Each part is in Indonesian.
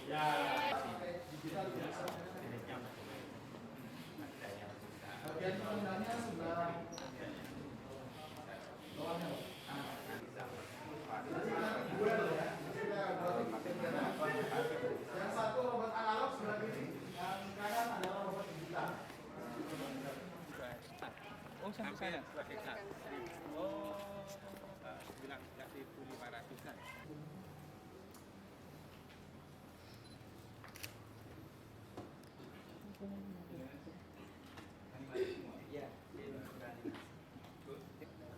Bagian penggunaannya sebelah bawahnya. Yang satu robot analog sebelah kiri, yang kanan adalah robot digital. Oh, sampai sana. Oh, bilang kasih 1.500-an.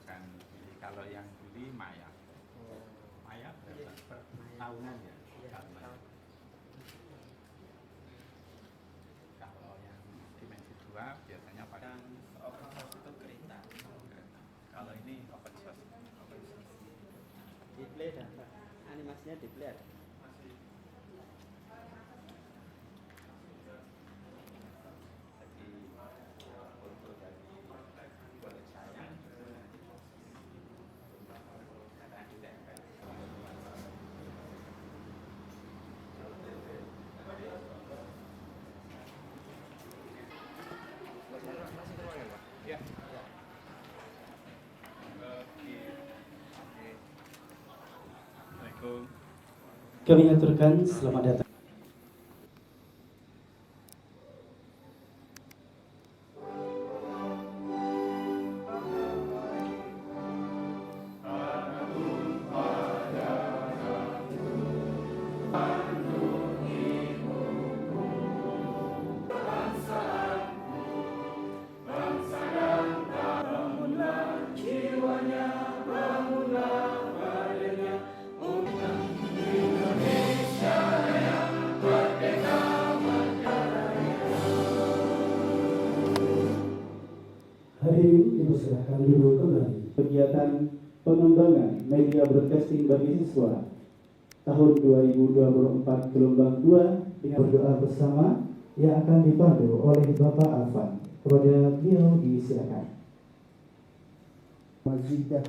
Kan kalau yang beli Maya berapa? Per tahunan ya? Kalau yang dimensi 2 biasanya pakai Open source itu kereta. Kalau ini open source. Display ada, Pak. Animasinya display ada. Ya. Assalamualaikum. Kami aturkan selamat datang. Hadirin dipersilakan duduk kembali. Kegiatan pengembangan media broadcasting bagi siswa tahun 2024 gelombang 2 dengan berdoa bersama yang akan dipandu oleh Bapak Alvan. Kepada beliau disilakan. Mazidah.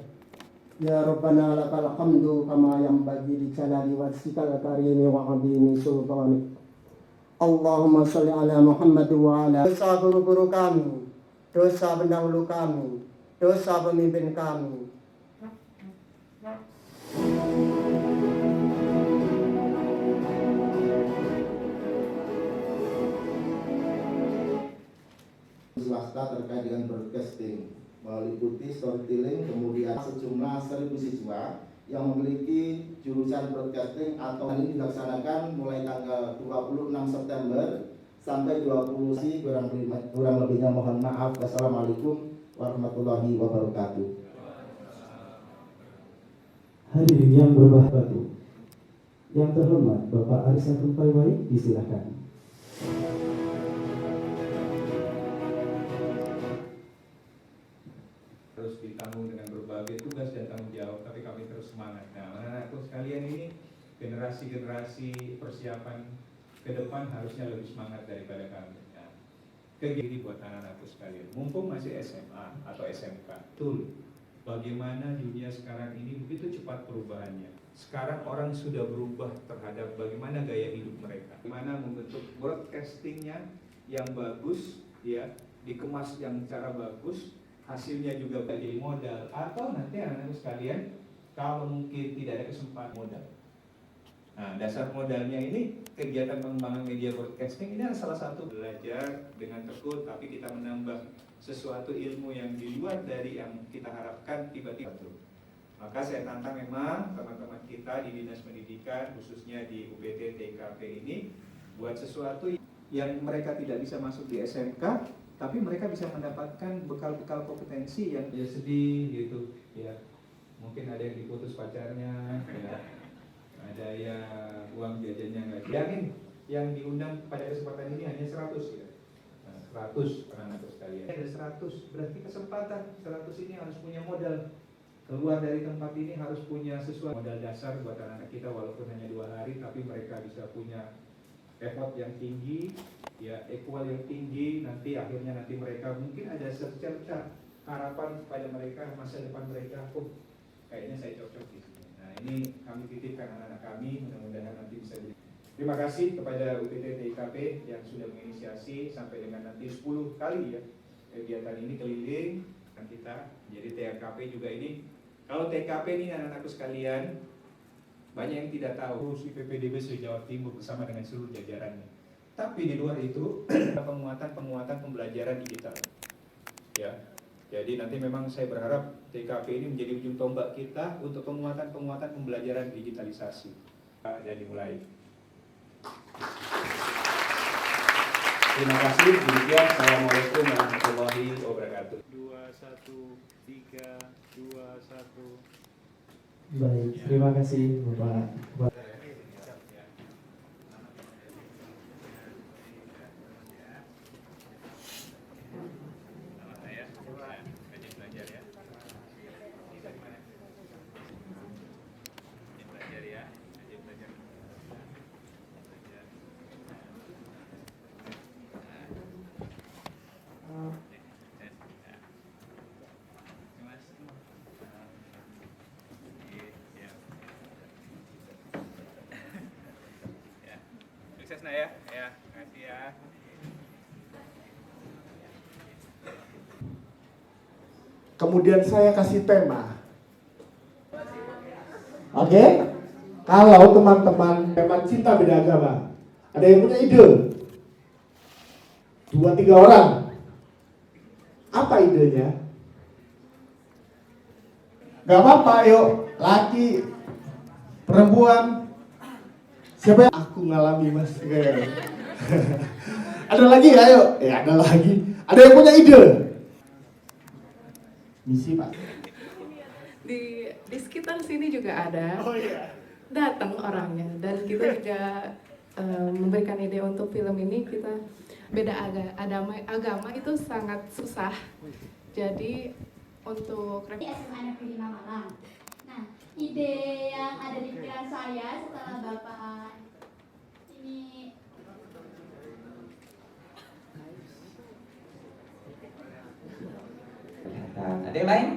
Ya Rabbana lakal hamdu kama yanbaghi li jalali wajhikal karimi wa 'azimi sultanik. Allahumma shalli ala Muhammad wa ala dosa guru-guru kami, dosa pendahulu kami, dosa pemimpin kami. Swasta terkait dengan broadcasting meliputi storytelling, kemudian sejumlah 1.000 siswa yang memiliki jurusan broadcasting atau ini dilaksanakan mulai tanggal 26 September sampai 20 kurang lebihnya mohon maaf. Wassalamualaikum warahmatullahi wabarakatuh. Hadirin yang berbahagia, yang terhormat Bapak Arisa Kumpaiwai disilakan. Terus ditanggung dengan berbagai tugas dan tanggung jawab, tapi kami terus semangat. Nah, anak-anakku sekalian, ini generasi-generasi persiapan ke depan harusnya lebih semangat daripada kami. Nah, kegiatan buat anak-anakku sekalian, mumpung masih SMA atau SMK, betul bagaimana dunia sekarang ini begitu cepat perubahannya. Sekarang orang sudah berubah terhadap bagaimana gaya hidup mereka, bagaimana membentuk broadcastingnya yang bagus, ya, dikemas yang cara bagus, hasilnya juga bagi modal, atau nanti anak-anak sekalian kalau mungkin tidak ada kesempatan modal. Nah, dasar modalnya ini kegiatan pengembangan media broadcasting ini adalah salah satu belajar dengan tekun, tapi kita menambah sesuatu ilmu yang di luar dari yang kita harapkan tiba-tiba. Maka saya tantang memang teman-teman kita di Dinas Pendidikan, khususnya di UPT TKP ini, buat sesuatu yang mereka tidak bisa masuk di SMK, tapi mereka bisa mendapatkan bekal-bekal kompetensi yang ya sedih gitu, ya mungkin ada yang diputus pacarnya, ya. Ada yang uang jajannya nggak yakin, yang diundang pada kesempatan ini hanya 100 ya. Nah, 100 anak-anak sekalian. Ada 100, berarti kesempatan 100 ini harus punya modal. Keluar dari tempat ini harus punya sesuatu modal dasar buat anak-anak kita, walaupun hanya 2 hari, tapi mereka bisa punya effort yang tinggi, ya, equal yang tinggi. Nanti akhirnya mereka mungkin ada secerca harapan pada mereka, masa depan mereka, oh kayaknya saya cocok di sini. Nah, ini kami titipkan anak-anak kami, mudah-mudahan nanti bisa jadi. Terima kasih kepada UPT TIKP yang sudah menginisiasi sampai dengan nanti 10 kali ya kegiatan ini keliling dan kita. Jadi TIKP juga ini, kalau TIKP ini anak-anakku sekalian, banyak yang tidak tahu IPPDB Jawa Timur bersama dengan seluruh jajarannya. Tapi di luar itu penguatan pembelajaran digital. Ya, jadi nanti memang saya berharap TIKP ini menjadi ujung tombak kita untuk penguatan pembelajaran digitalisasi. Dan dimulai. Terima kasih. Demikian. Assalamualaikum warahmatullahi wabarakatuh. 21321. Baik, terima kasih Bapak. Sukses nak ya. Ya, terima kasih ya. Kemudian saya kasih tema. Oke? Kalau teman-teman tema cinta beda agama, ada yang punya ide? 2-3 orang. Apa idenya? Gak apa-apa, yuk. Laki, perempuan. Siapa yang aku ngalami mas? Ada lagi ya, yuk? Ya ada lagi. Ada yang punya ide? Misi pak. Di sekitar sini juga ada. Oh iya. Datang orangnya dan kita juga memberikan ide untuk film ini. Kita beda agama itu sangat susah. Jadi untuk SMA Negeri 5 Malang. Nah, ide yang ada di pikiran saya setelah Bapak ini ada yang lain?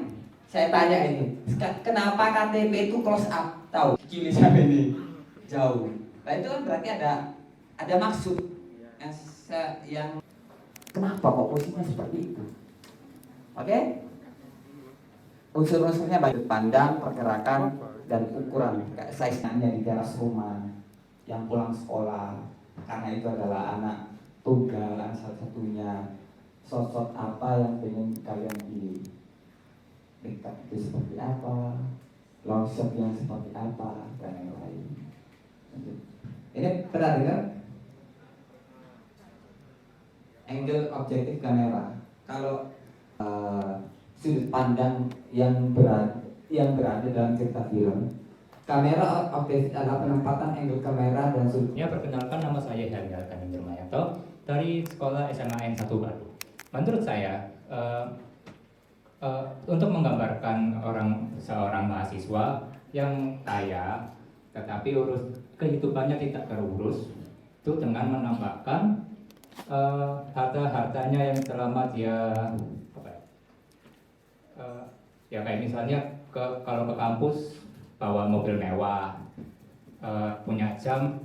Saya tanya ini, kenapa KTP itu close up? Tahu? Kiri sampai ini jauh. Nah itu kan berarti ada maksud yang kenapa kok posisinya seperti itu? Oke? Unsur-unsurnya baik pandang, pergerakan, dan ukuran. Kayak size-nya di teras rumah, yang pulang sekolah, karena itu adalah anak tunggal, salah satunya. Sosok apa yang ingin kalian pilih? Dekat itu seperti apa? Long shot yang seperti apa? Dan yang lain. Ini pernah dengar? Angle objektif kamera. Kalau sudut pandang yang berada dalam cerita film, kamera objektif adalah penempatan angle kamera dan sudutnya. Perkenalkan, nama saya Helga Kaninggermayanto dari Sekolah SMA N1 Batu. Menurut saya, untuk menggambarkan seorang mahasiswa yang kaya, tetapi kehidupannya tidak terurus, itu dengan menambahkan harta-hartanya yang selama dia ya kayak misalnya kalau ke kampus bawa mobil mewah, punya jam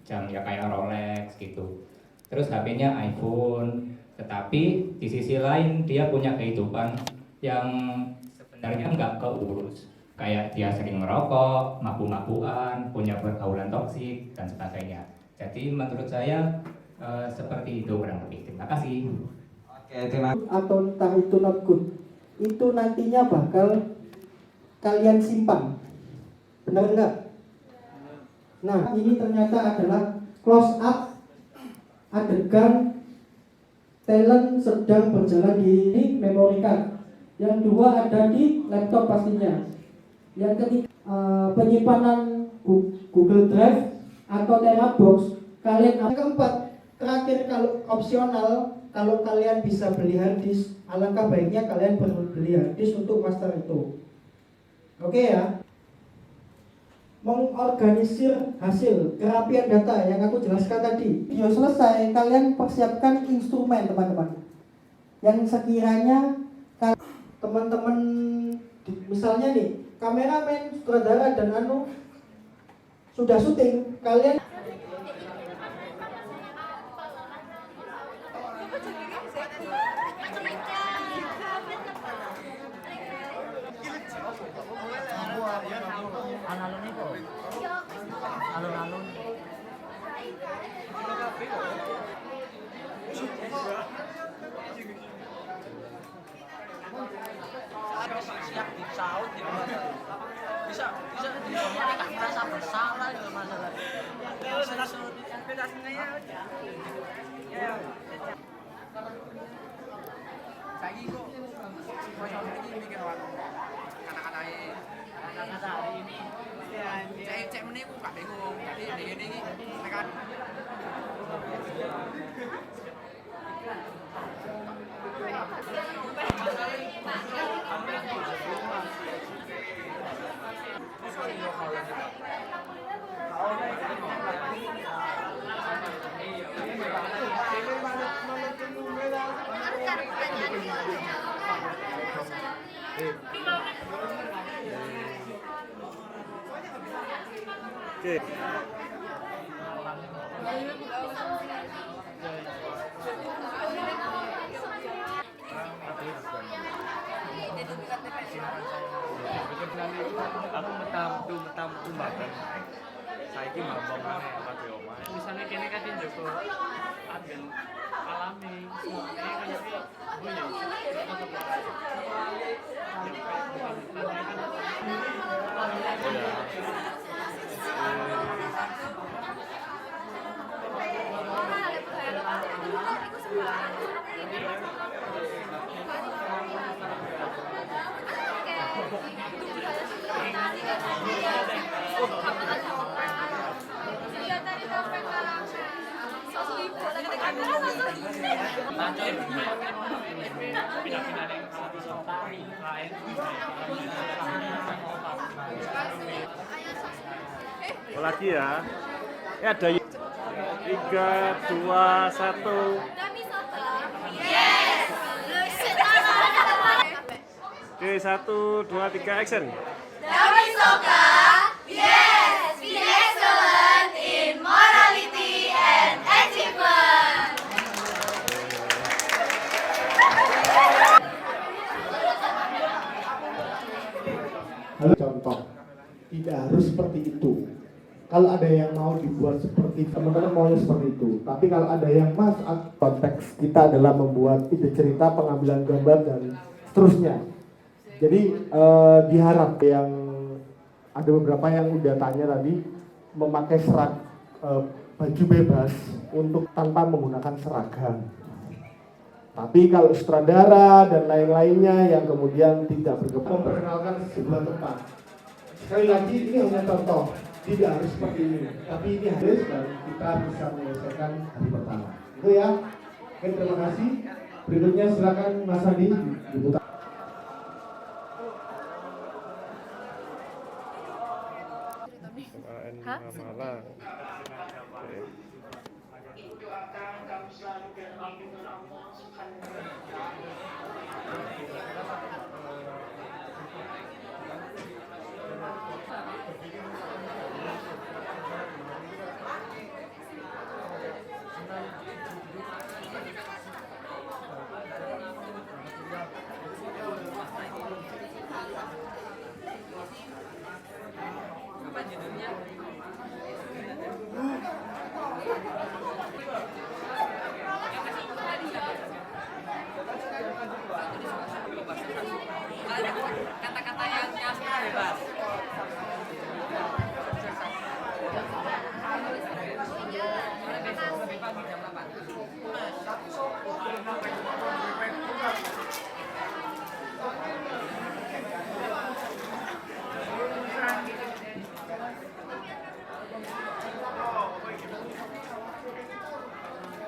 ya kayak Rolex gitu, terus HP-nya iPhone. Tetapi di sisi lain dia punya kehidupan yang sebenarnya nggak keurus. Kayak dia sering merokok, mabuk-mabukan, punya pergaulan toksik, dan sebagainya. Jadi menurut saya seperti itu kurang lebih. Terima kasih. Oke, terima kasih. Atau entah itu not good, itu nantinya bakal kalian simpan. Benar nggak? Nah, ini ternyata adalah close up adegan talent sedang berjalan di memory card. Yang dua ada di laptop pastinya. Yang ketiga penyimpanan Google Drive atau Terabox. Yang keempat, terakhir kalau opsional, kalau kalian bisa beli hard disk, alangkah baiknya kalian beli hard disk untuk master itu. Oke ya. Mengorganisir hasil kerapian data yang aku jelaskan tadi. Video selesai, kalian persiapkan instrumen teman-teman. Yang sekiranya teman-teman misalnya nih, kameramen, sutradara dan sudah syuting, kalian anu. Siap disaut ya bisa nggak merasa bersalah itu masalah lagi kok ini bikin anak-anak hari ini cek menipu gak bingung jadi ini mereka Oke. Aku metam bahkan saiki mabok maneh lagi omah. Misalnya kene kan Joko adil alami semuanya kayak lagi ya. Ya ada 3, 2, 1. Oke, 1, 2, 3, action. Dami Soka, yes, be excellent in morality and achievement. Contoh, tidak harus seperti itu. Kalau ada yang mau dibuat seperti teman-teman maunya seperti itu. Tapi kalau ada yang konteks kita adalah membuat ide cerita, pengambilan gambar dan seterusnya. Jadi diharap yang ada beberapa yang udah tanya tadi memakai baju bebas untuk tanpa menggunakan seragam. Tapi kalau sutradara dan lain-lainnya yang kemudian tidak berkepentingan memperkenalkan sebuah tempat. Sekali lagi ini hanya contoh, tidak harus seperti ini. Tapi ini harus dan kita bisa menyelesaikan hari pertama. Itu ya. Oke, terima kasih. Berikutnya silakan Mas Andi diputar. Malang. apa judulnya? Kata-kata yang bebas.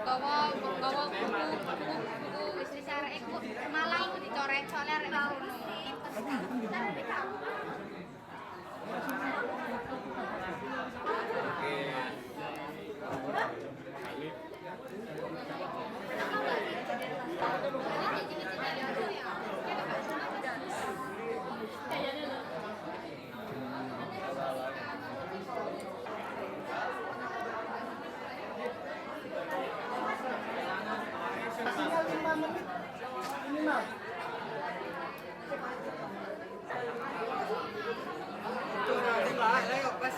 Bawa buku wis disarek ikut malah ikut dicoret soalnya arek Ayo, Mas.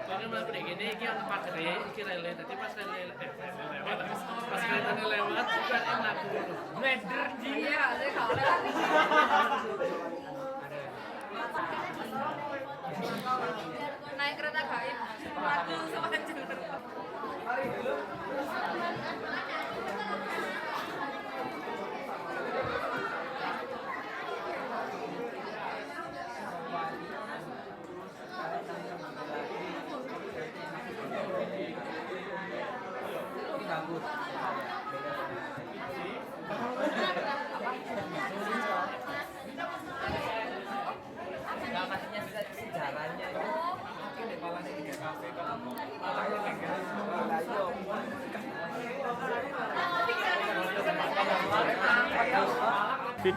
Soalnya malah kayak gini, ini yang pagere, ini lele, tadi pas lele lewat, pas keretanya lewat, juga enak dulu. Blender dia, saya kalau naik kereta gaib, aku sama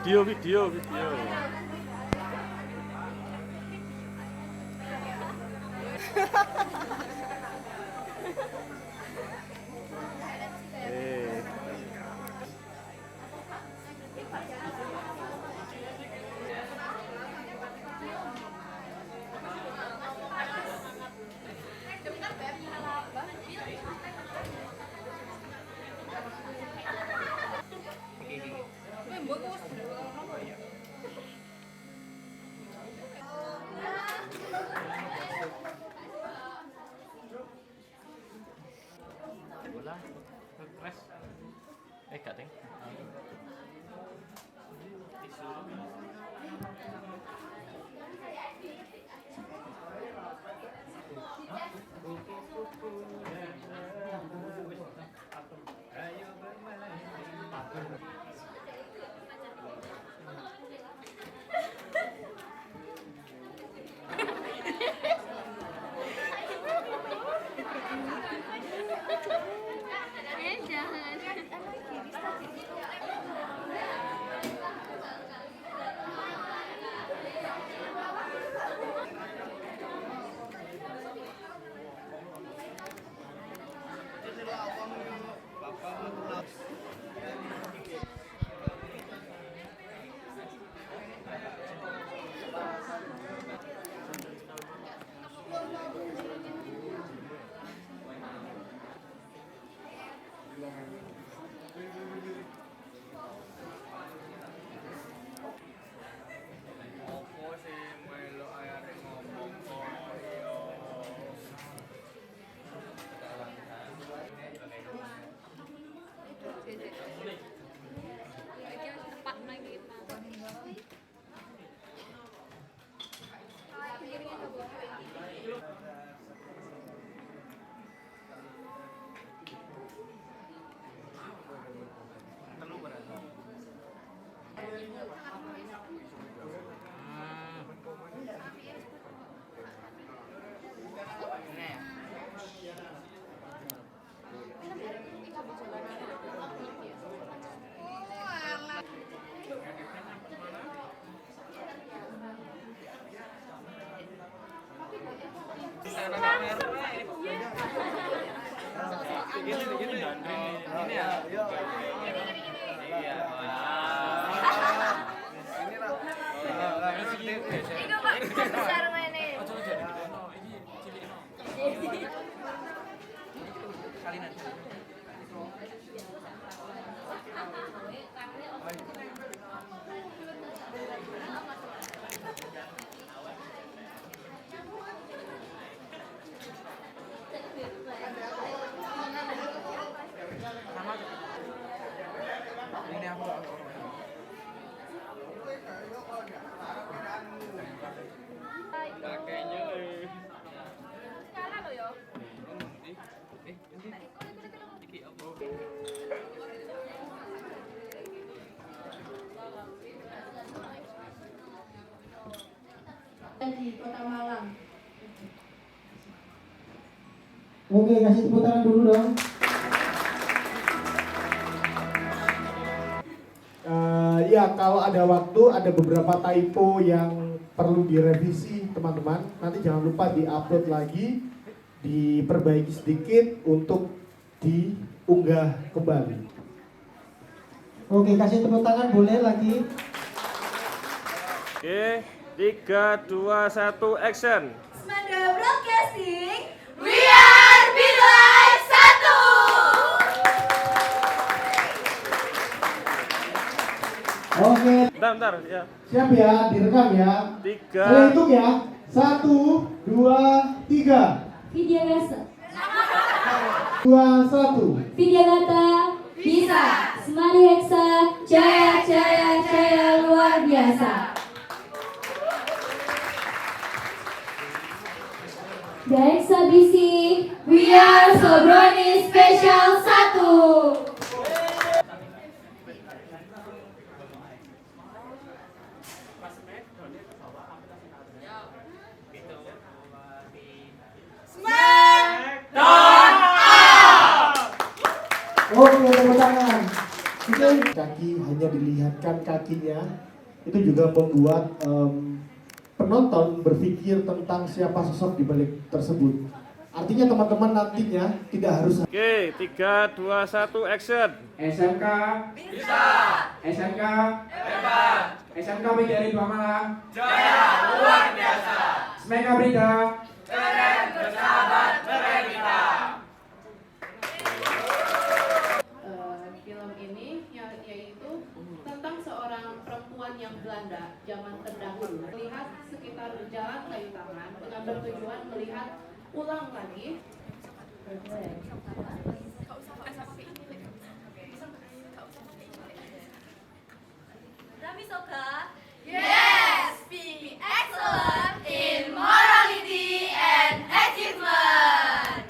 Video. bola, crash, gak deh. Di Kota Malang. Oke, kasih tepuk tangan dulu dong. Ya, kalau ada waktu, ada beberapa typo yang perlu direvisi teman-teman. Nanti jangan lupa diupload lagi, diperbaiki sedikit untuk diunggah kembali. Oke, kasih tepuk tangan boleh lagi. Oke, 3, 2, 1, action. Semanda Broadcasting, we are Bidlife 1. Oke. Bentar, ya. Siap ya, direkam ya. 3. Saya hitung ya. 1, 2, 3. Video Rasa, 2, 1. Video Data, bisa. Semari Hexa, jaya luar biasa. Hexa BC, we are Sobroni Special 1. Oke, tepuk tangan. Kaki hanya dilihatkan kakinya, itu juga membuat penonton berpikir tentang siapa sosok di balik tersebut. Artinya teman-teman nantinya tidak harus. Oke, 3, 2, 1, action. SMK bisa. SMK hebat. SMK PGRI 2 Malang jaya luar biasa. Smeka Brida keren bersahabat berebita. Film ini yaitu tentang seorang perempuan yang Belanda zaman terdahulu melihat sekitar jalan kayu tangan dengan bertujuan melihat ulang lagi. Rami Soka, yes, be excellent in morality and achievement.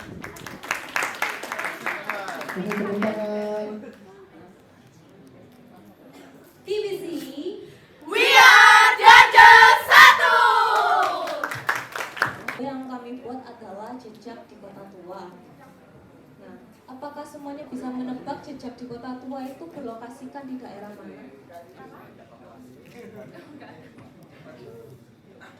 Tepuk tangan. TBC, we are Jajah 1. Yang kami buat adalah jejak di kota tua. Nah, apakah semuanya bisa menebak jejak di kota tua itu berlokasikan di daerah mana?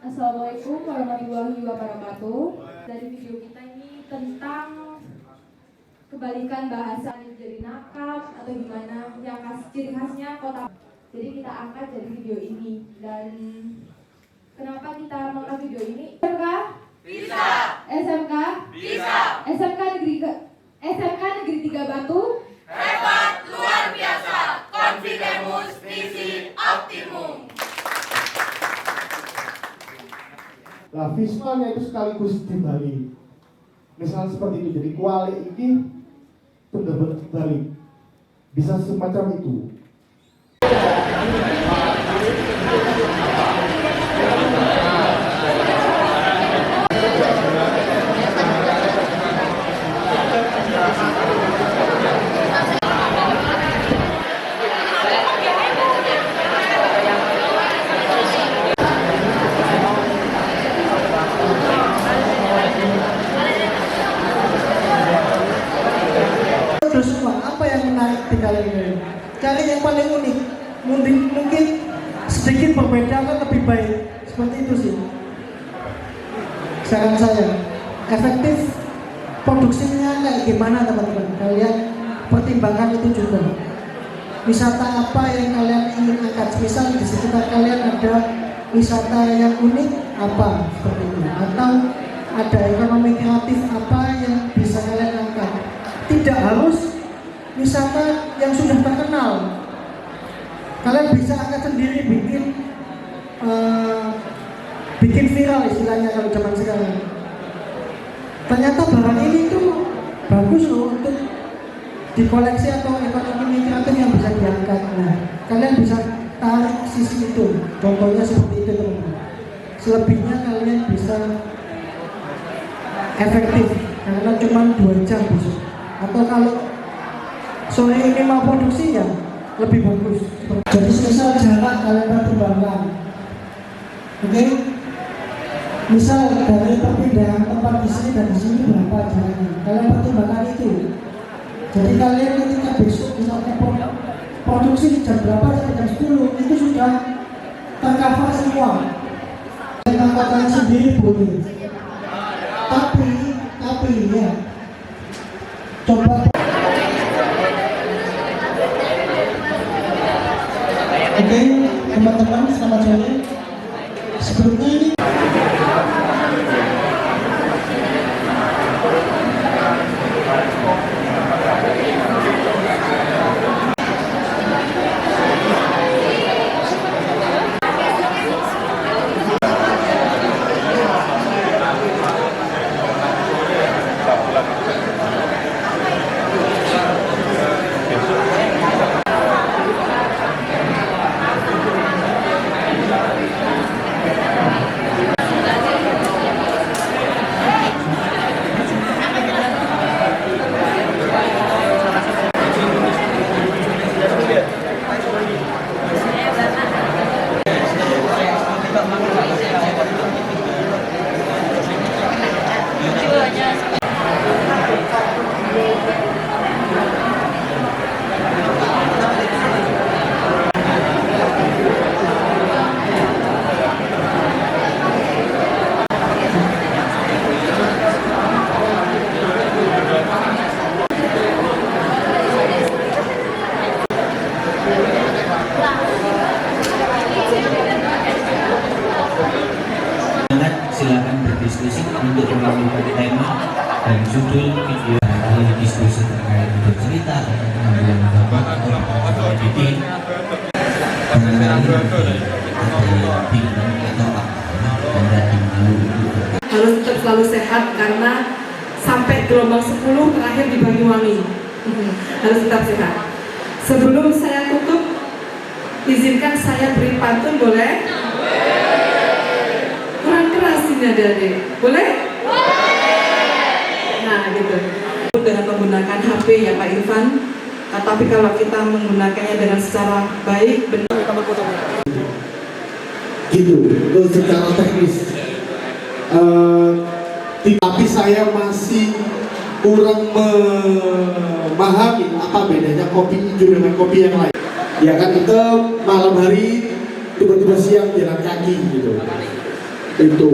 Assalamualaikum warahmatullahi wabarakatuh. Dari video kita ini tentang kebalikan bahasa jadi nakal atau gimana yang ciri khasnya kota. Jadi kita angkat dari video ini. Dan kenapa kita mengangkat video ini? SMK bisa. SMK bisa. SMK Negeri 3 Batu hebat luar biasa. Confidemus misi optimum. Nah, visualnya itu sekaligus dibalik. Misalnya seperti itu, jadi kuali ini benar-benar dibalik. Bisa semacam itu. Semua apa yang menarik di kalian ini? Cari yang paling unik, mungkin sedikit berbeda kan lebih baik. Seperti itu sih saran saya. Efektif produksinya kayak gimana teman-teman? Kalian pertimbangkan itu juga. Wisata apa yang kalian ingin angkat? Misal di sekitar kalian ada wisata yang unik apa seperti itu, atau ada ekonomi kreatif apa yang bisa kalian angkat. Tidak harus wisata yang sudah terkenal. Kalian bisa angkat sendiri, bikin viral istilahnya kalau zaman sekarang. Ternyata barang ini tuh bagus loh untuk dikoleksi atau ekonomi kreatif yang bisa diangkat. Nah, kalian bisa tarik sisi itu. Contohnya seperti itu teman-teman. Selebihnya kalian bisa efektif karena cuma 2 jam besok. Atau kalau sore ini mau produksi ya lebih bagus. Jadi misal jarak kalian pertimbangkan. Oke? Misal dari perpindahan tempat di sini dan di sini berapa jaraknya? Kalian pertimbangkan itu. Jadi kalian ketika besok misalnya produksi di jam berapa sampai jam 10 itu sudah tercover semua. Kalian angkatkan sendiri boleh. Tapi ya coba. Oke, teman-teman, selamat sore. Sebelum aja. Silakan berdiskusi untuk memilih tema dan judul video ahli diskusi terkait video cerita atau pengambilan gambar atau editing. Barangkali ada bingung atau apa dan harus tetap selalu sehat karena sampai gelombang 10 terakhir di Banyuwangi harus tetap sehat. Sebelum saya tutup, izinkan saya beri pantun, boleh? Kurang keras ini adik-adik, boleh? Nah gitu. Dengan menggunakan HP ya Pak Irfan, tapi kalau kita menggunakannya dengan secara baik, benar. Gitu, itu secara teknis. Tapi saya masih kurang memahami apa bedanya kopi hijau dengan kopi yang lain. Ya kan kita malam hari tiba-tiba siang jalan kaki gitu. Itu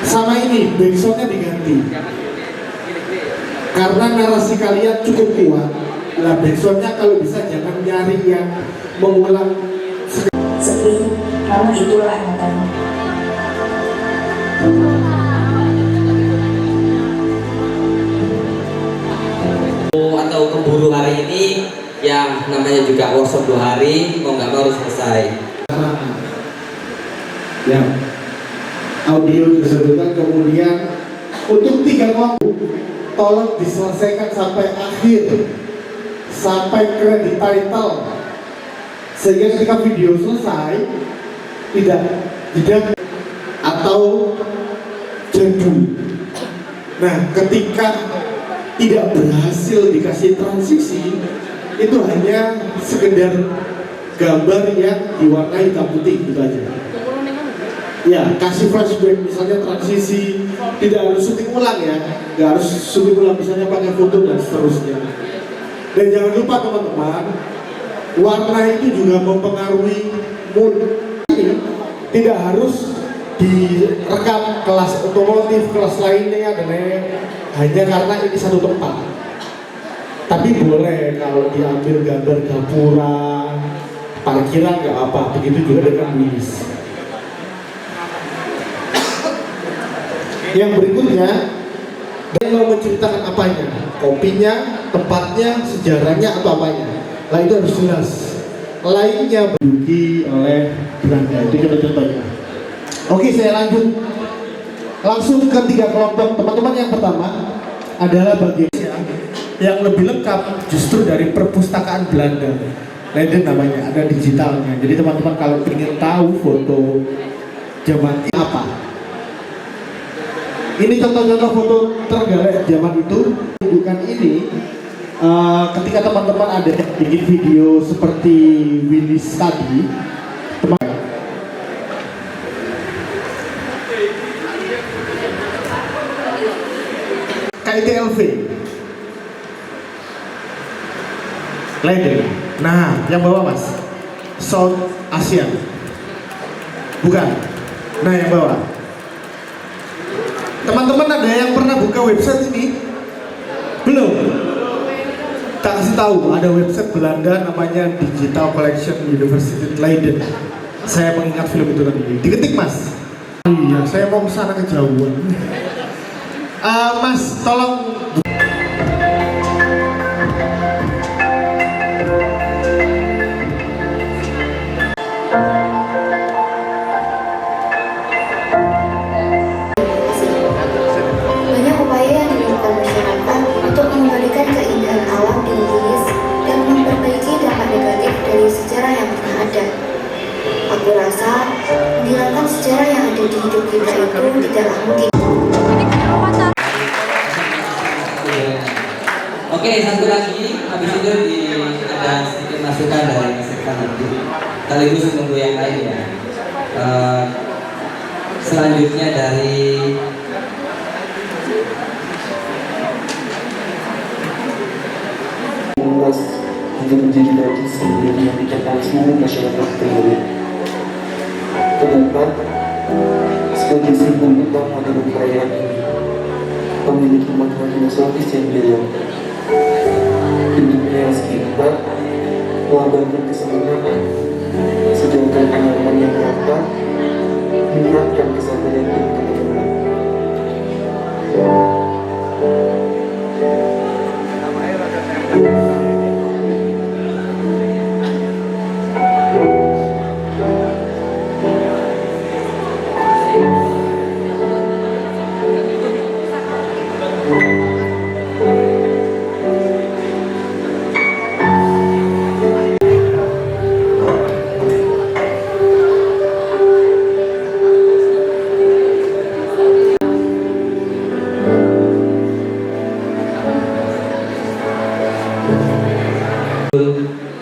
sama ini backsoundnya diganti karena narasi kalian cukup kuat. Lah backsoundnya kalau bisa jangan nyari yang mengulang sepi karena itulah katanya. Atau keburu hari ini yang namanya juga workshop 2 hari mau nggak mau harus selesai. Ya, audio disebutkan, kemudian untuk 3 kelompok tolong diselesaikan sampai akhir, sampai credit title, sehingga ketika video selesai tidak atau jadul. Nah, ketika tidak berhasil dikasih transisi, itu hanya sekedar gambar yang diwarnai hitam putih gitu aja. Ya, kasih flashback, misalnya transisi, tidak harus syuting ulang ya, nggak harus syuting ulang, misalnya pakai foto dan seterusnya. Dan jangan lupa teman-teman, warna itu juga mempengaruhi mood. Ini tidak harus direkam kelas otomotif, kelas lainnya dan lain-lain hanya karena ini satu tempat. Tapi boleh kalau diambil gambar gapura, parkiran nggak apa, begitu juga dengan wilis. Yang berikutnya, dia mau menceritakan apanya, kopinya, tempatnya, sejarahnya atau apanya. Lah itu harus jelas. Lainnya diduduki oleh Belanda, itu contoh-contohnya. Oke, saya lanjut langsung ke 3 kelompok. Teman-teman, yang pertama adalah bagian yang lebih lengkap justru dari perpustakaan Belanda. Leiden namanya, ada digitalnya. Jadi teman-teman kalau ingin tahu foto zaman apa, ini contoh-contoh foto tergalak zaman itu. Tunjukkan ini ketika teman-teman ada bikin video seperti Willis tadi, teman KITLV Leiden. Nah, yang bawah mas, South Asia, bukan? Nah, yang bawah. Teman-teman ada yang pernah buka website ini? Belum? Tak kasih tahu, ada website Belanda namanya Digital Collection University Leiden. Saya mengingat film itu tadi. Diketik mas. Iya, saya mau kesana kejauhan. Mas, tolong. Banyak upaya yang dilakukan masyarakat untuk mengembalikan keindahan alam di Inggris dan memperbaiki dampak negatif dari sejarah yang pernah ada. Aku rasa menghilangkan sejarah yang ada di hidup kita itu tidaklah mungkin. Oke, satu lagi, habis itu ada sedikit masukan dari peserta nanti. Sekaligus menunggu yang lain ya. Selanjutnya dari menjadi tradisi yang dinantikan oleh seluruh masyarakat Betawi. Keempat, sebagai simbol utama dalam perayaan ini, memiliki makna filosofis yang dalam. Hidupnya sekitar melambangkan keseimbangan, sedangkan harapan yang rapat menyiapkan kesabaran dan ketenangan.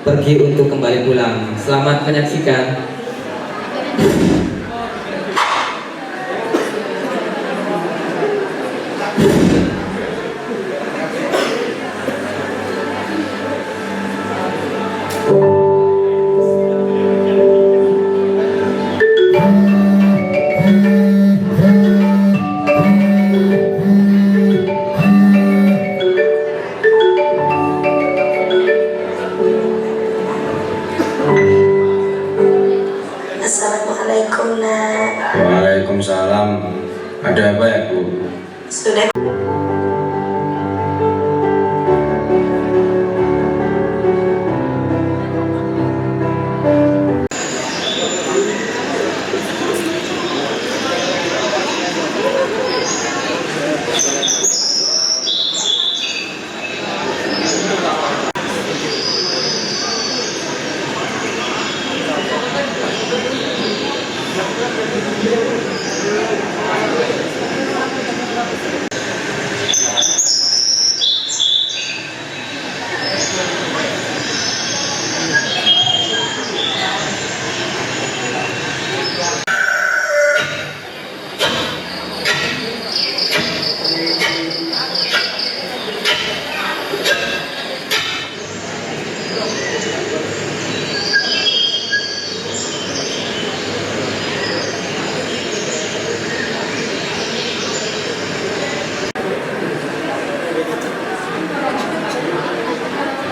Pergi untuk kembali pulang. Selamat menyaksikan. Assalamualaikum, Nak. Waalaikumsalam. Ada apa ya, Bu? Sudah.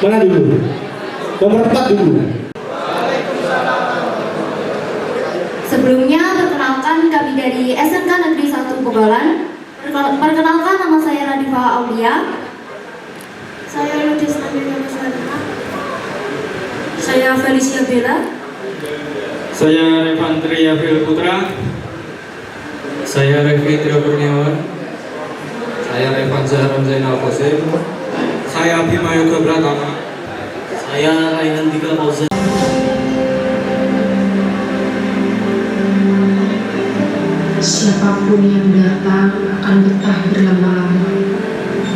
Mana dulu? Nomor 4 dulu. Sebelumnya, perkenalkan kami dari SMK Negeri 1 Pegalan. Perkenalkan, nama saya Radifa Aulia. Saya Lutis Nabila Masarika. Saya Felicia Bella. Saya Revantri Yafil Putra. Saya Revi Trio Kurniawan. Saya Revan Zahran Zainal Qasim. Saya Bima Yoga Pratama. Saya Raihan Dika Fauzan. Siapapun yang datang akan betah berlama-lama,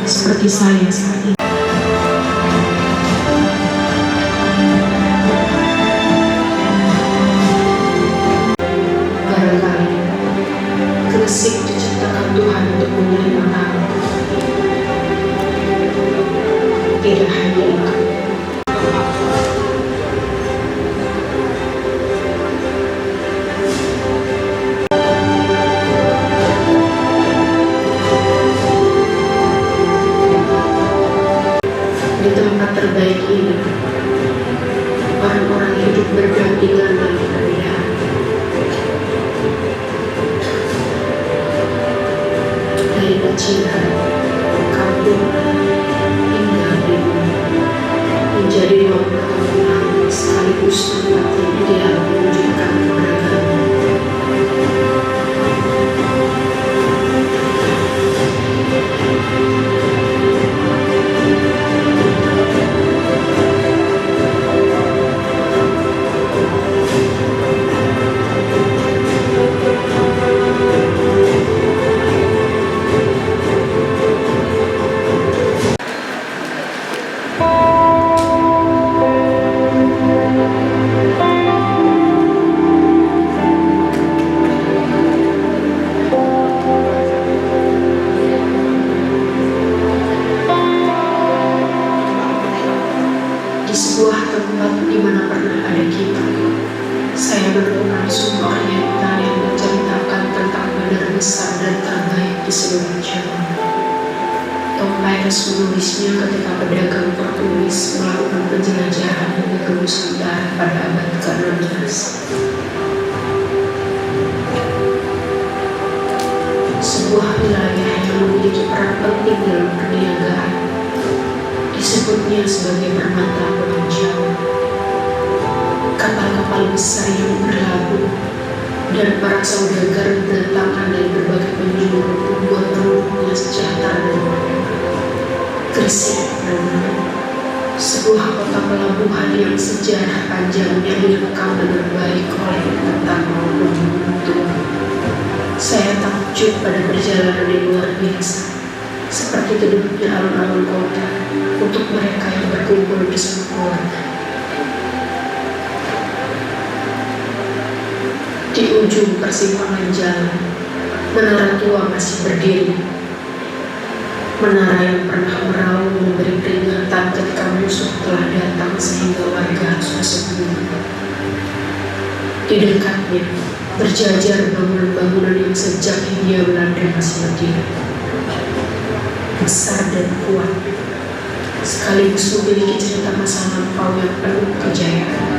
seperti saya saat ini. Barangkali Gresik diciptakan Tuhan untuk menerima tamu. Tidak hanya itu. Di tempat terbaik ini, orang-orang hidup berdampingan dalam pernikahan. Dari kecilan, kampung, hingga ibu, menjadi ruang pertemuan sekaligus tempat yang ideal menunjukkan keberagaman. di seluruh Jawa. Tom Paris menulisnya ketika pedagang Portugis melakukan penjelajahan di negeri Nusantara pada abad ke-16. Sebuah wilayah yang memiliki peran penting dalam perniagaan disebutnya sebagai Permata Pulau Jawa. Kapal-kapal besar yang berlabuh dan para saudagar berdatangan dari berbagai penjuru membuat terwujudnya sejahtera dan merdeka. Gresik, sebuah kota pelabuhan yang sejarah panjangnya direkam dengan baik oleh ingatan maupun tua. Saya takjub pada perjalanan yang luar biasa, seperti tedungnya alun-alun kota untuk mereka yang berkumpul bersama keluarga. Di ujung persimpangan jalan, menara tua masih berdiri. Menara yang pernah meraung memberi peringatan ketika musuh telah datang sehingga warga harus bersembunyi. Di dekatnya, berjajar bangunan-bangunan yang sejak Hindia Belanda masih berdiri. Besar dan kuat, sekaligus memiliki cerita masa lampau yang penuh kejayaan.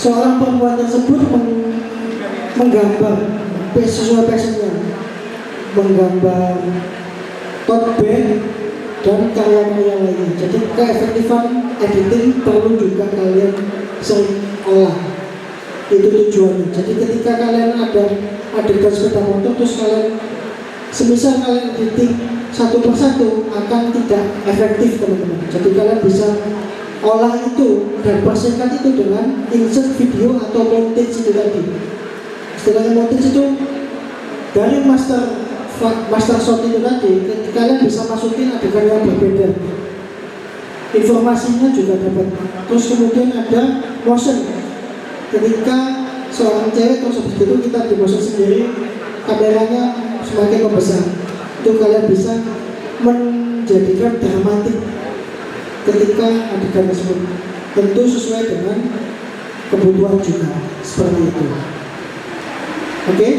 Seorang perempuan tersebut menggambar sesuai passionnya, menggambar tote bag dan karya-karya lainnya. Jadi keefektifan editing perlu juga kalian sering olah. Itu tujuannya. Jadi ketika kalian ada adegan sepeda motor terus kalian semisal kalian editing satu persatu akan tidak efektif teman-teman. Jadi kalian bisa olah itu dan persingkat itu dengan insert video atau montage itu tadi. Istilahnya montage itu dari master shot itu tadi, kalian bisa masukin adegan yang berbeda. Informasinya juga dapat. Terus kemudian ada motion. Ketika seorang cewek terus habis itu kita di motion sendiri, kameranya semakin membesar. Itu kalian bisa menjadikan dramatik ketika adegan tersebut, tentu sesuai dengan kebutuhan juga seperti itu. Oke?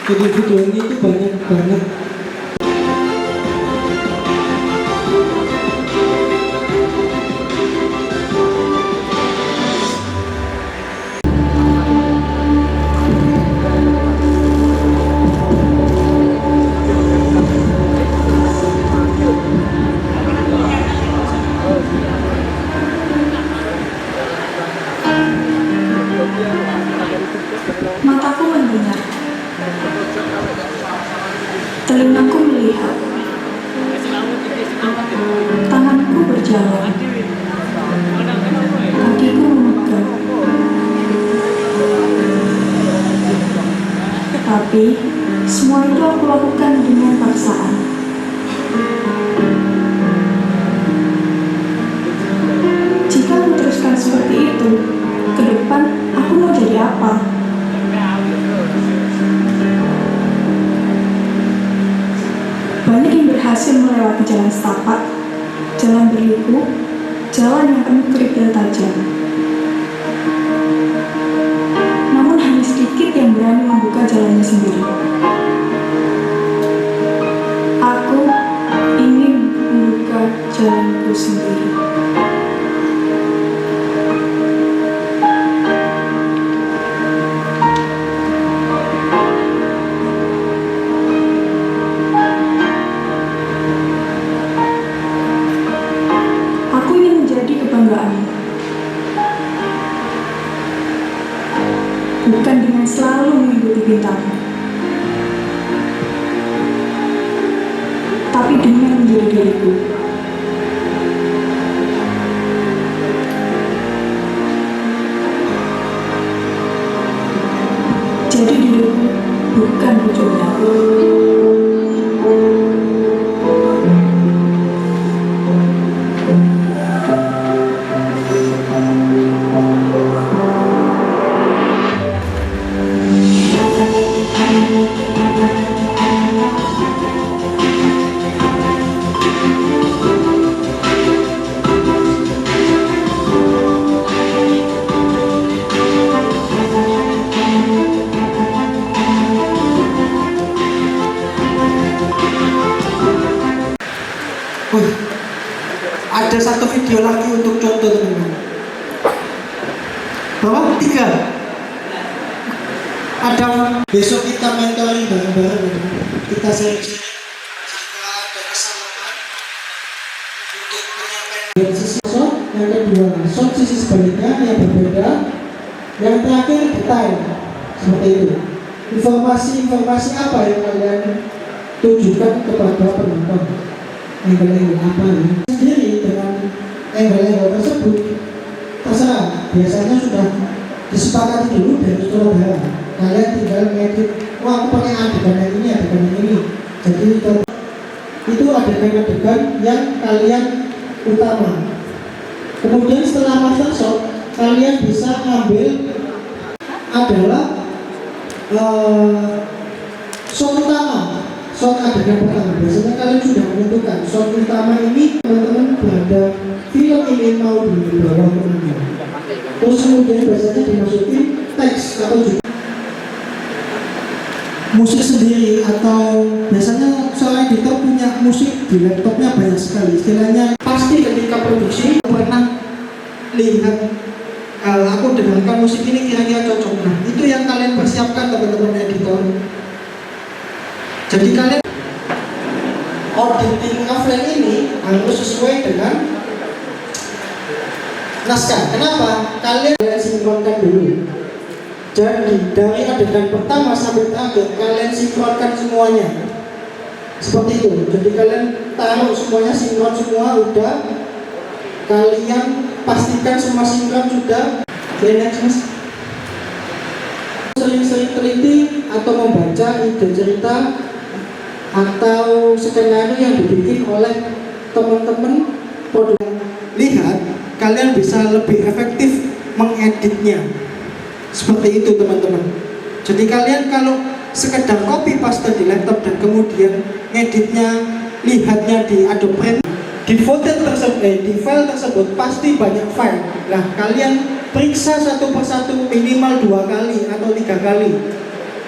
Jadi video ini itu banyak banget. Mataku mendengar, telingaku melihat, tanganku berjalan, kakiku memegang. Tapi semua itu aku lakukan dengan paksaan. Jika aku teruskan seperti itu, ke depan aku mau jadi apa? Banyak yang berhasil melewati jalan setapak, jalan berliku, jalan yang penuh kerikil tajam. Namun hanya sedikit yang berani membuka jalannya sendiri. Aku ingin membuka jalanku sendiri. Bukan dengan selalu mengikuti bintang, cucunya. Ada satu video lagi untuk contoh teman-teman. Bapak 3. Ada besok kita mentoring bareng-bareng. Kita sharing-sharing jika ada kesalahan untuk penyampaian sisi shot, yang kedua shot sisi sebaliknya yang berbeda, yang terakhir detail seperti itu. Informasi apa yang kalian tujukan kepada penonton? Angle apa ya? Sendiri dengan angle tersebut terserah. Biasanya sudah disepakati dulu dari sutradara. Kalian tinggal ngedit. Wah, aku pakai adegan yang ini. Jadi itu adegan-adegan yang kalian utama. Kemudian setelah master shot, kalian bisa ambil adalah shot utama. Shot adegan pertama, biasanya kalian sudah menentukan shot utama ini teman-teman berada film ini mau dibawa kemana. Terus kemudian biasanya dimasukin teks atau juga musik sendiri, atau biasanya seorang editor punya musik di laptopnya banyak sekali. Istilahnya pasti ketika produksi pernah lihat aku dengarkan musik ini kira-kira cocok. Nah itu yang kalian persiapkan teman-teman editor. Jadi kalian auditing offline ini harus sesuai dengan naskah. Kenapa? Kalian sinkronkan dulu. Jadi dari adegan pertama sampai terakhir kalian sinkronkan semuanya. Seperti itu. Jadi kalian taruh semuanya sinkron semua udah. Kalian pastikan semua sinkron sudah. Next mas. Sering-sering teliti atau membaca ide cerita atau skenario yang dibikin oleh teman-teman produk. Lihat, kalian bisa lebih efektif mengeditnya. Seperti itu teman-teman. Jadi kalian kalau sekedar copy paste di laptop dan kemudian ngeditnya, lihatnya di Adobe Premiere, di file tersebut pasti banyak file. Nah kalian periksa satu persatu minimal 2 kali atau 3 kali.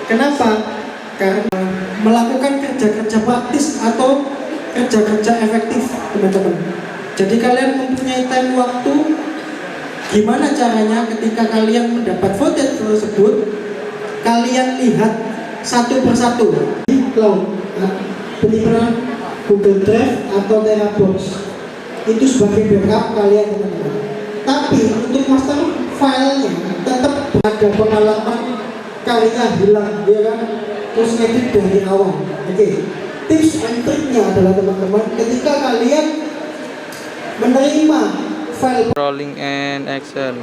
Kenapa? Karena melakukan kerja-kerja praktis atau kerja-kerja efektif teman-teman. Jadi kalian mempunyai time waktu. Gimana caranya ketika kalian mendapat footage tersebut, kalian lihat satu persatu di cloud, penyimpanan Google Drive atau Dropbox. Itu sebagai backup kalian teman-teman. Tapi untuk master filenya tetap ada pengalaman karya hilang, ya kan? Terus edit dari awal. Oke. Tips and triknya adalah teman-teman, ketika kalian menerima file rolling and action.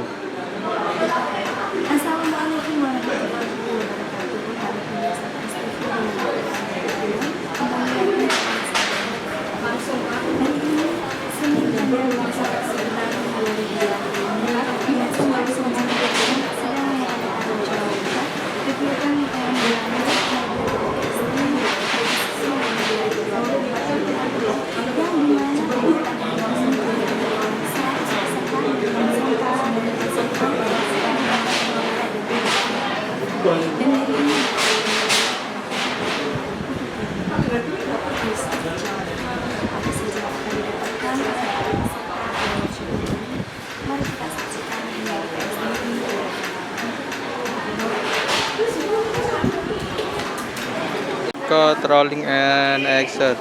Assalamualaikum warahmatullahi Cut, rolling and action.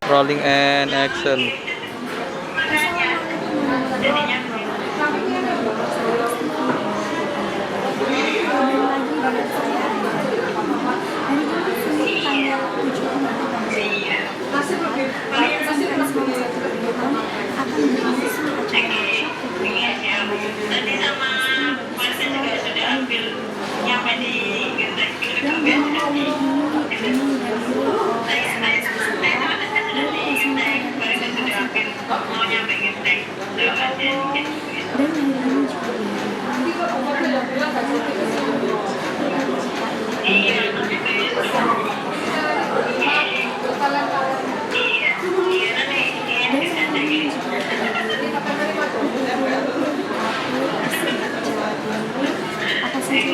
Rolling and action. TIKP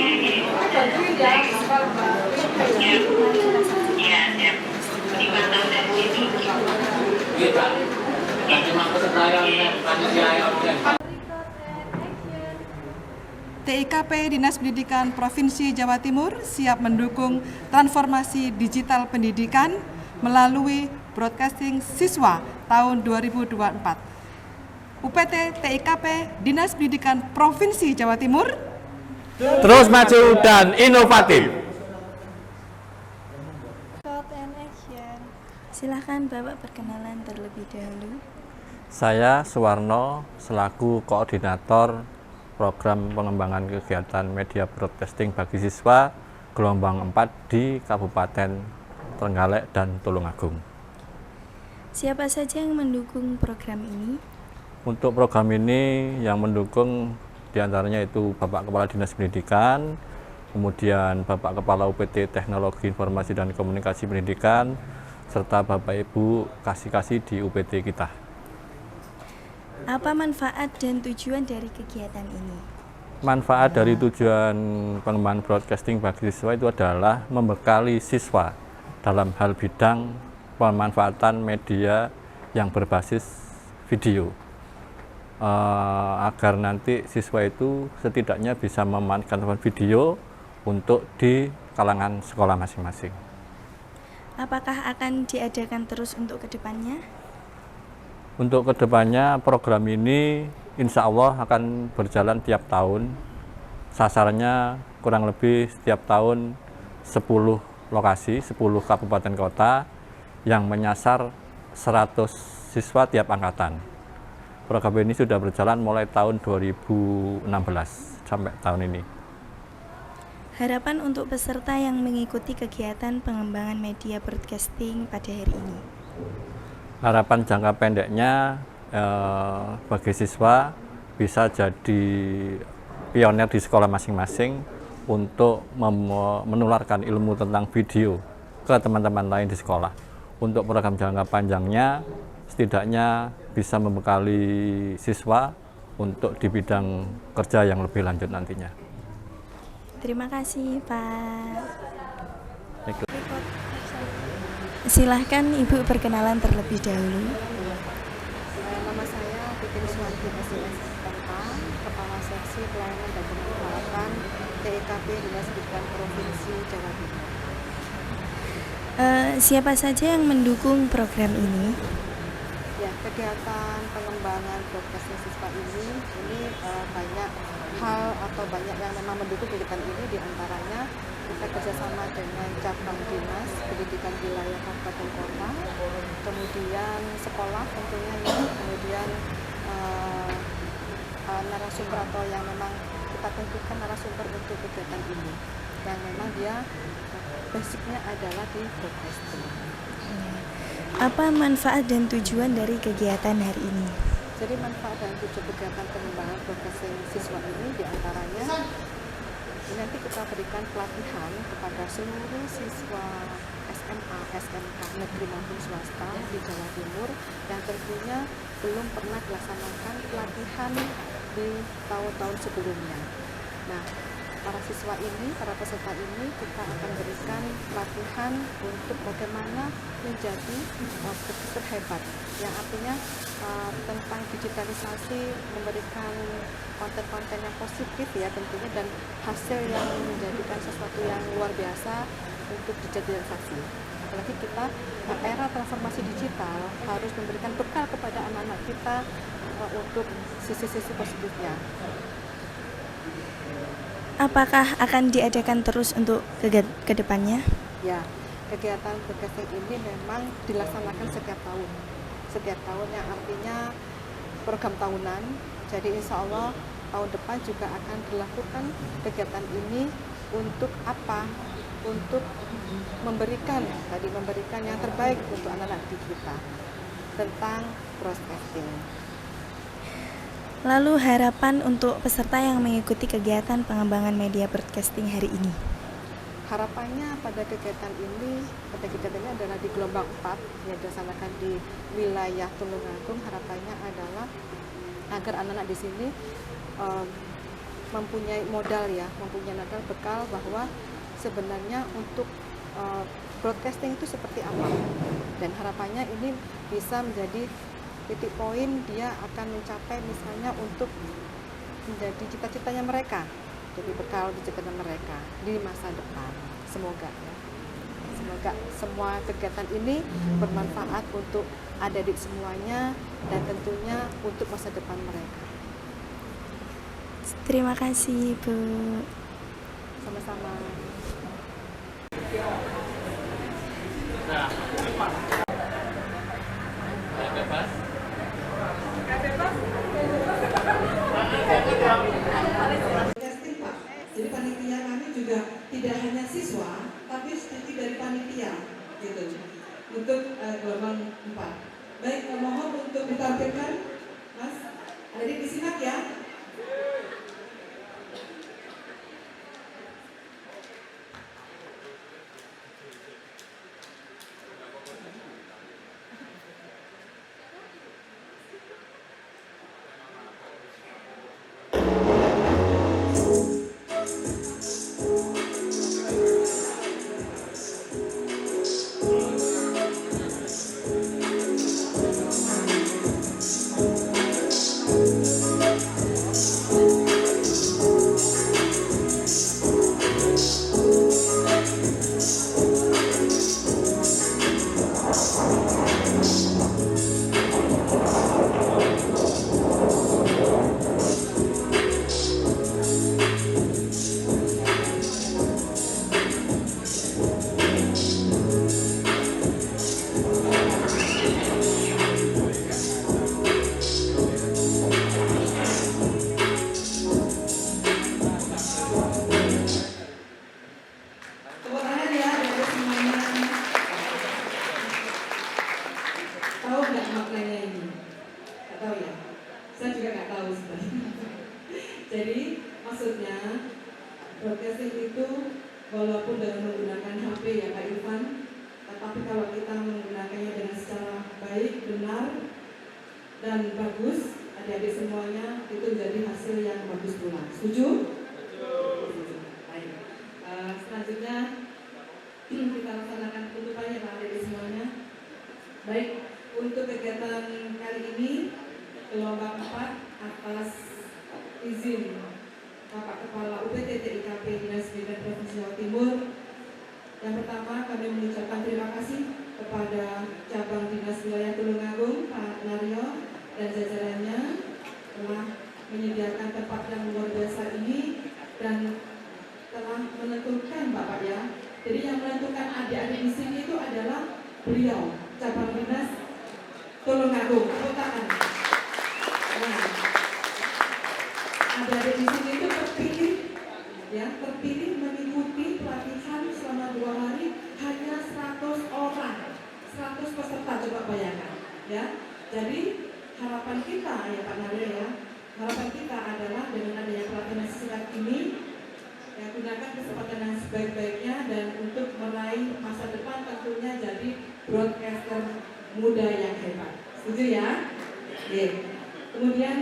Dinas Pendidikan Provinsi Jawa Timur siap mendukung transformasi digital pendidikan melalui broadcasting siswa tahun 2024. UPT TIKP Dinas Pendidikan Provinsi Jawa Timur terus maju dan inovatif. Silahkan Bapak perkenalan terlebih dahulu. Saya Suwarno selaku koordinator program pengembangan kegiatan media broadcasting bagi siswa gelombang 4 di Kabupaten Trenggalek dan Tulungagung. Siapa saja yang mendukung program ini? Untuk program ini yang mendukung diantaranya itu Bapak Kepala Dinas Pendidikan, kemudian Bapak Kepala UPT Teknologi Informasi dan Komunikasi Pendidikan, serta Bapak Ibu kasih-kasih di UPT kita. Apa manfaat dan tujuan dari kegiatan ini? Manfaat dari tujuan pengembangan broadcasting bagi siswa itu adalah membekali siswa dalam hal bidang pemanfaatan media yang berbasis video, agar nanti siswa itu setidaknya bisa memanfaatkan video untuk di kalangan sekolah masing-masing. Apakah akan diadakan terus untuk kedepannya? Untuk kedepannya program ini insya Allah akan berjalan tiap tahun. Sasarannya kurang lebih setiap tahun 10 lokasi, 10 kabupaten kota yang menyasar 100 siswa tiap angkatan. Program ini sudah berjalan mulai tahun 2016 sampai tahun ini. Harapan untuk peserta yang mengikuti kegiatan pengembangan media broadcasting pada hari ini. Harapan jangka pendeknya bagi siswa bisa jadi pionir di sekolah masing-masing untuk menularkan ilmu tentang video ke teman-teman lain di sekolah. Untuk program jangka panjangnya setidaknya bisa membekali siswa untuk di bidang kerja yang lebih lanjut nantinya. Terima kasih, Pak. Silahkan Ibu perkenalan terlebih dahulu. Nama saya Titin Suwanti SIS Kepala Seksi Pelayanan dan Pengelolaan TIKP Dinas Pendidikan Provinsi Jawa Timur. Siapa saja yang mendukung program ini? Ya, kegiatan pengembangan broadcasting siswa ini banyak hal atau banyak yang memang mendukung kegiatan ini, diantaranya kita kerjasama dengan cabang dinas pendidikan wilayah kabupaten kota, kemudian sekolah tentunya ya, kemudian narasumber atau yang memang kita tentukan narasumber untuk kegiatan ini, yang memang dia basicnya adalah di broadcasting. Apa manfaat dan tujuan dari kegiatan hari ini? Jadi manfaat dan tujuan kegiatan pengembangan broadcasting siswa ini diantaranya nanti kita berikan pelatihan kepada seluruh siswa SMA, SMK, negeri maupun swasta di Jawa Timur yang tentunya belum pernah dilaksanakan pelatihan di tahun-tahun sebelumnya. Nah, para siswa ini, para peserta ini kita akan berikan pelatihan untuk bagaimana menjadi broadcaster hebat, yang artinya tentang digitalisasi, memberikan konten-konten yang positif ya tentunya, dan hasil yang menjadikan sesuatu yang luar biasa untuk digitalisasi. Apalagi kita era transformasi digital harus memberikan bekal kepada anak-anak kita untuk sisi-sisi positifnya. Apakah akan diadakan terus untuk kedepannya? Ya, kegiatan broadcasting ini memang dilaksanakan setiap tahun yang artinya program tahunan. Jadi insya Allah tahun depan juga akan dilakukan kegiatan ini untuk apa? Untuk memberikan yang terbaik untuk anak-anak kita tentang broadcasting. Lalu harapan untuk peserta yang mengikuti kegiatan pengembangan media broadcasting hari ini? Harapannya pada kegiatan ini adalah di gelombang 4 yang dilaksanakan di wilayah Tulungagung. Harapannya adalah agar anak-anak di sini mempunyai modal bekal bahwa sebenarnya untuk broadcasting itu seperti apa, dan harapannya ini bisa menjadi titik poin dia akan mencapai misalnya untuk menjadi cita-citanya mereka, jadi bekal di cita-cita mereka di masa depan. Semoga ya, semoga semua kegiatan ini bermanfaat untuk adik-adik semuanya dan tentunya untuk masa depan mereka. Terima kasih Bu. Sama-sama. Jadi panitia kami juga tidak hanya siswa, tapi sedikit dari panitia, gitu, untuk gelombang 4. Baik, mohon untuk ditampilkan, Mas. Adik disimak ya. Tahu nggak maknanya ini? Nggak tahu ya? Saya juga nggak tahu sebenarnya. Jadi maksudnya broadcasting itu walaupun dengan menggunakan HP ya Pak Irfan, tetapi kalau kita menggunakannya dengan secara baik, benar, dan bagus, adik-adik semuanya itu menjadi hasil yang bagus pula. Setuju? Setuju. Baik. Selanjutnya kita laksanakan penutupannya Pak adik-adik semuanya. Baik. Untuk kegiatan kali ini gelombang 4 atas izin Bapak Kepala UPT TIKP Dinas Pendidikan Provinsi Jawa Timur, yang pertama kami mengucapkan terima kasih kepada cabang Dinas Wilayah Tulungagung Pak Naryo dan jajarannya telah menyediakan tempat yang luar biasa ini dan telah menentukan Bapak ya. Jadi yang menentukan adik-adik di sini itu adalah beliau, cabang Dinas Tulungagung, Kota. Nah, adik-adik di sini itu terpilih, ya, terpilih mengikuti pelatihan selama 2 hari hanya 100 orang, 100 peserta, coba bayangkan, ya. Jadi harapan kita ya Pak Nadia ya, harapan kita adalah dengan adanya pelatihan singkat ini, ya, gunakan kesempatan yang sebaik-baiknya dan untuk meraih masa depan tentunya jadi broadcaster muda yang hebat. Setuju ya? Oke. Kemudian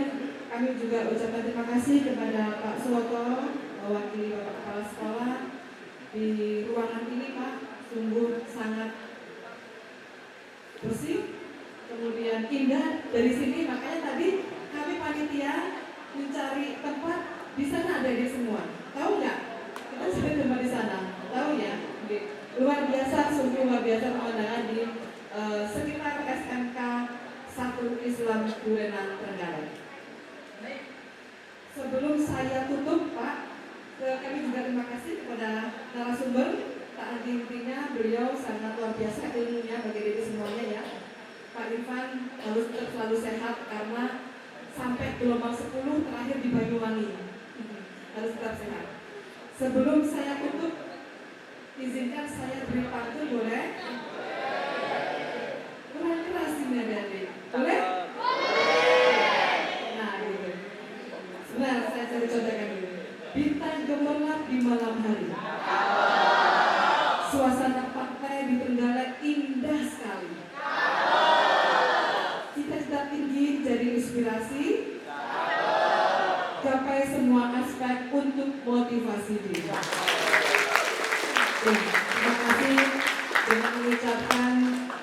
kami juga ucapkan terima kasih kepada Pak Suwoto, mewakili Bapak Kepala Sekolah di ruangan ini Pak, sungguh sangat bersih, kemudian indah dari sini. Makanya tadi kami panitia mencari tempat di sana ada di semua. Tahu nggak? Kita sudah tempat di sana. Tahu ya? Oke. Luar biasa, sungguh luar biasa pemandangan di sekitar SMK 1 Islam Durenang Trenggalek. Sebelum saya tutup Pak, kami juga terima kasih kepada narasumber. Tak henti-hentinya beliau sangat luar biasa ilmunya bagi diri semuanya ya. Pak Irfan harus tetap selalu sehat karena sampai gelombang 10 terakhir di Banyuwangi. Harus tetap sehat. Sebelum saya tutup, izinkan saya beri pantun boleh? Kurang keras ini adik-adik. Boleh? Nah gitu. Sebentar saya cari contohkan dulu. Bintang gemerlap di malam hari. Suasana pantai di Trenggalek indah sekali. Cita-cita tinggi jadi inspirasi. Gapai semua aspek Terima kasih dengan mengucapkan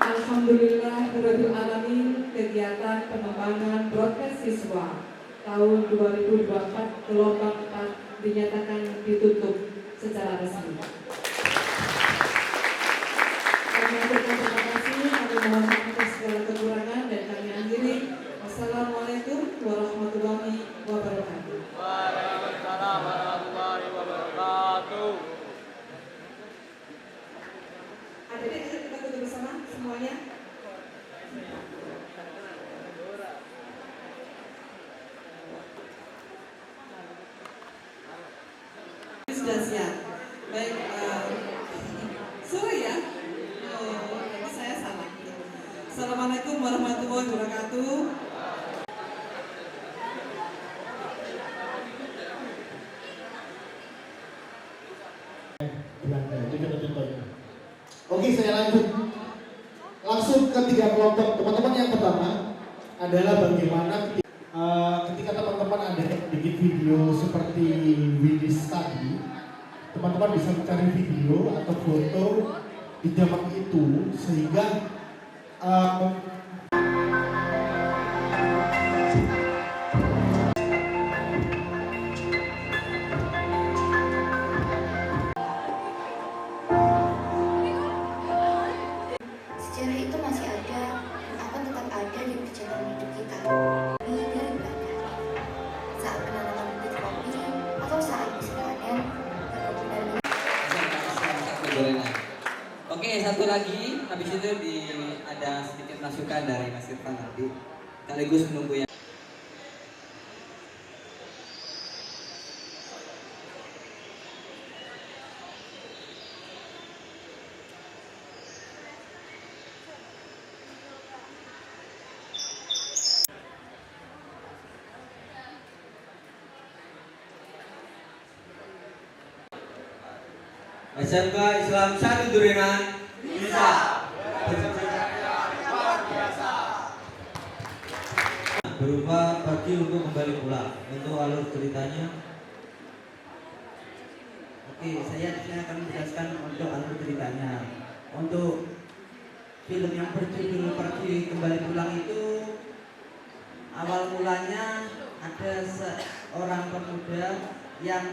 Alhamdulillahirabbil alamin, kegiatan pengembangan broadcast siswa tahun 2024 gelombang 4 dinyatakan ditutup secara resmi. Kami ucapkan terima kasih, kami mohon maaf atas segala kekurangan dan kami akhiri. Wassalamualaikum warahmatullahi wabarakatuh. Waalaikumsalam warahmatullahi wabarakatuh. Adik-adik, ayo kita tutup bersama semuanya. Sudah siap. Baik, sorry ya. Ini saya salah. Assalamualaikum warahmatullahi wabarakatuh. Oke, saya lanjut. Langsung ke 3 kelompok. Teman-teman, yang pertama adalah bagaimana ketika teman-teman ada bikin video seperti Widis tadi, teman-teman bisa mencari video atau foto di zaman itu sehingga sejarah itu masih ada dan akan tetap ada di perjalanan hidup kita. Ini dari Belanda. Saat penanaman bibit kopi atau saat musim panen, perkebunan Oke, satu lagi, habis itu ada sedikit masukan dari Mas Irfan nanti. Sekaligus menunggu yang SMK Islam 1 Durian bisa. Berupa pergi untuk kembali pulang. Untuk alur ceritanya, oke, saya di sini akan menjelaskan untuk alur ceritanya. Untuk film yang berjudul Pergi Kembali Pulang itu awal mulanya ada seorang pemuda yang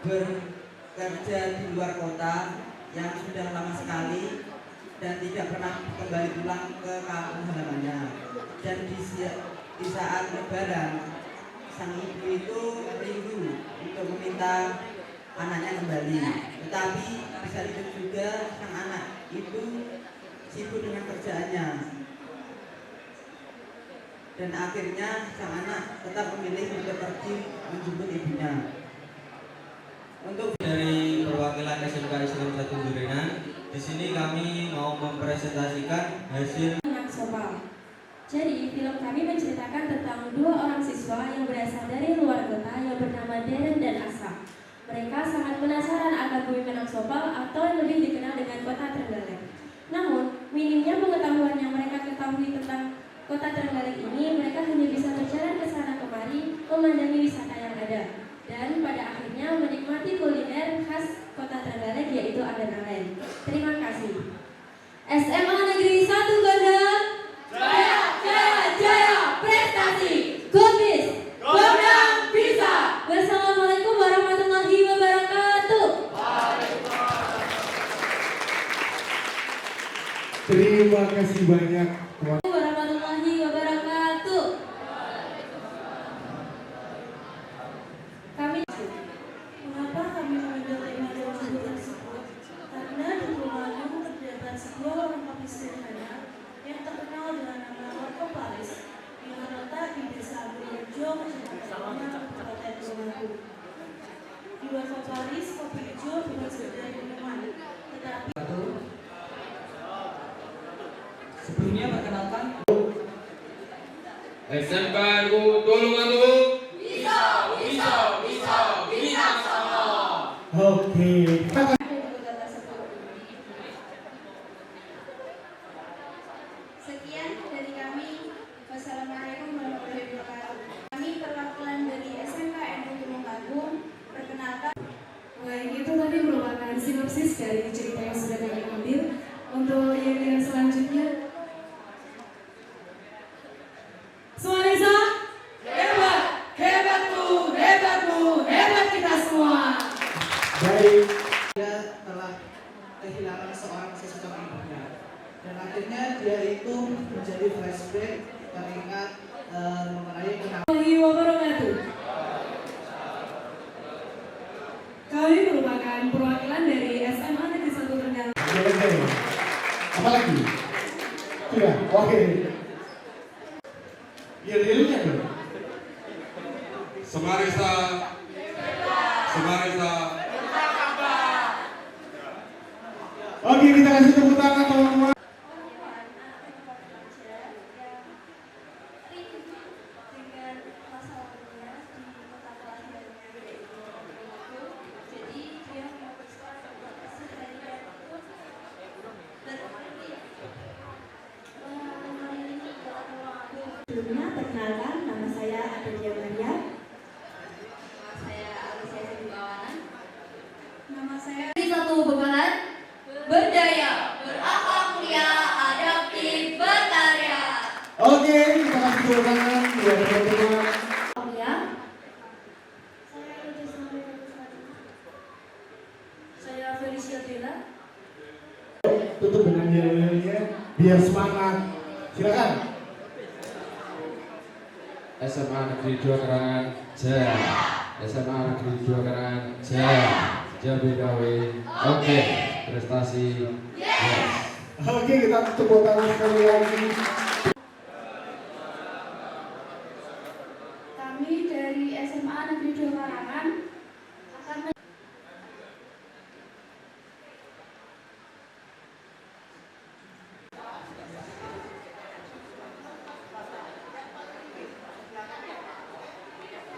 bekerja di luar kota yang sudah lama sekali dan tidak pernah kembali pulang ke kampung halamannya. Dan di saat Lebaran, sang ibu itu rindu untuk meminta anaknya kembali. Tetapi bisa dilihat juga sang anak itu sibuk dengan kerjaannya. Dan akhirnya sang anak tetap memilih untuk pergi menjemput ibunya. Untuk dari perwakilan SMK Islam 1 Durian, di sini kami mau mempresentasikan hasil Sopa. Jadi, film kami menceritakan tentang 2 orang siswa yang berasal dari luar kota yang bernama Darren dan Asa. Mereka sangat penasaran akan bumi Minangkabau atau yang lebih dikenal dengan kota Trenggalek. Namun, minimnya pengetahuan yang mereka ketahui tentang kota Trenggalek ini, mereka hanya bisa berjalan ke sana kemari memandangi wisata yang ada. Dan pada akhirnya menikmati kuliner khas kota Trenggalek yaitu alen-alen. Terima kasih. SMA Negeri 1 Gondang, jaya, jaya, jaya, prestasi, Gobis, Gondang bisa. Wassalamualaikum warahmatullahi wabarakatuh. terima kasih banyak. Warahmatullahi wabarakatuh. Mengapa kami mengambil tema dalam buku tersebut? Karena di Tulungagung terdapat sebuah warung kopi sederhana yang terkenal dengan nama Warkop Paris yang terletak di Desa Purworejo, Kecamatan Kabupaten Tulungagung. Di Warkop Paris, kopi hijau bukan sekedar minuman, tetapi sebelumnya perkenalkan SMK Tulungagung bisa, bisa, bisa, bisa sama. Oke. Sekian dari kami. Wassalamualaikum warahmatullahi wabarakatuh. Kami perwakilan dari SMK NU Tulungagung. Perkenalkan. Baik, itu tadi merupakan sinopsis dari cerita yang sudah kalian ambil. Untuk yang selanjutnya, Suareza, hebat, hebatmu, hebatmu, hebat kita semua. Baik, dia telah kehilangan seorang sesosok ibunya, dan akhirnya dia itu menjadi flashback teringat mengenai kenapa. Wabarakatuh. Kami merupakan perwakilan dari SMA Negeri 1 Trenggalek. Apa lagi? Sudah, oke. Real-realnya dong. Semarisa, Semarisa. Oke, kita kasih tepuk tangan teman-teman. Sebelumnya, perkenalkan, nama saya Adelia Maria. Saya Alicia Sidibawana. Nama saya Satu Bebahan, berdaya, berakhlak mulia, adaptif, berkarya. Oke, kita kasih tepuk tangan buat teman-teman. Saya Felicia Bella. Tutup dengan real-realnya biar semangat. Silakan. SMA Negeri 2 Karangan Jaya, SMA Negeri 2 Karangan Jaya, Jabedawe, oke, prestasi, yes. Oke, kita tepuk tangan sekali lagi. Kami dari SMA Negeri 2 Karangan akan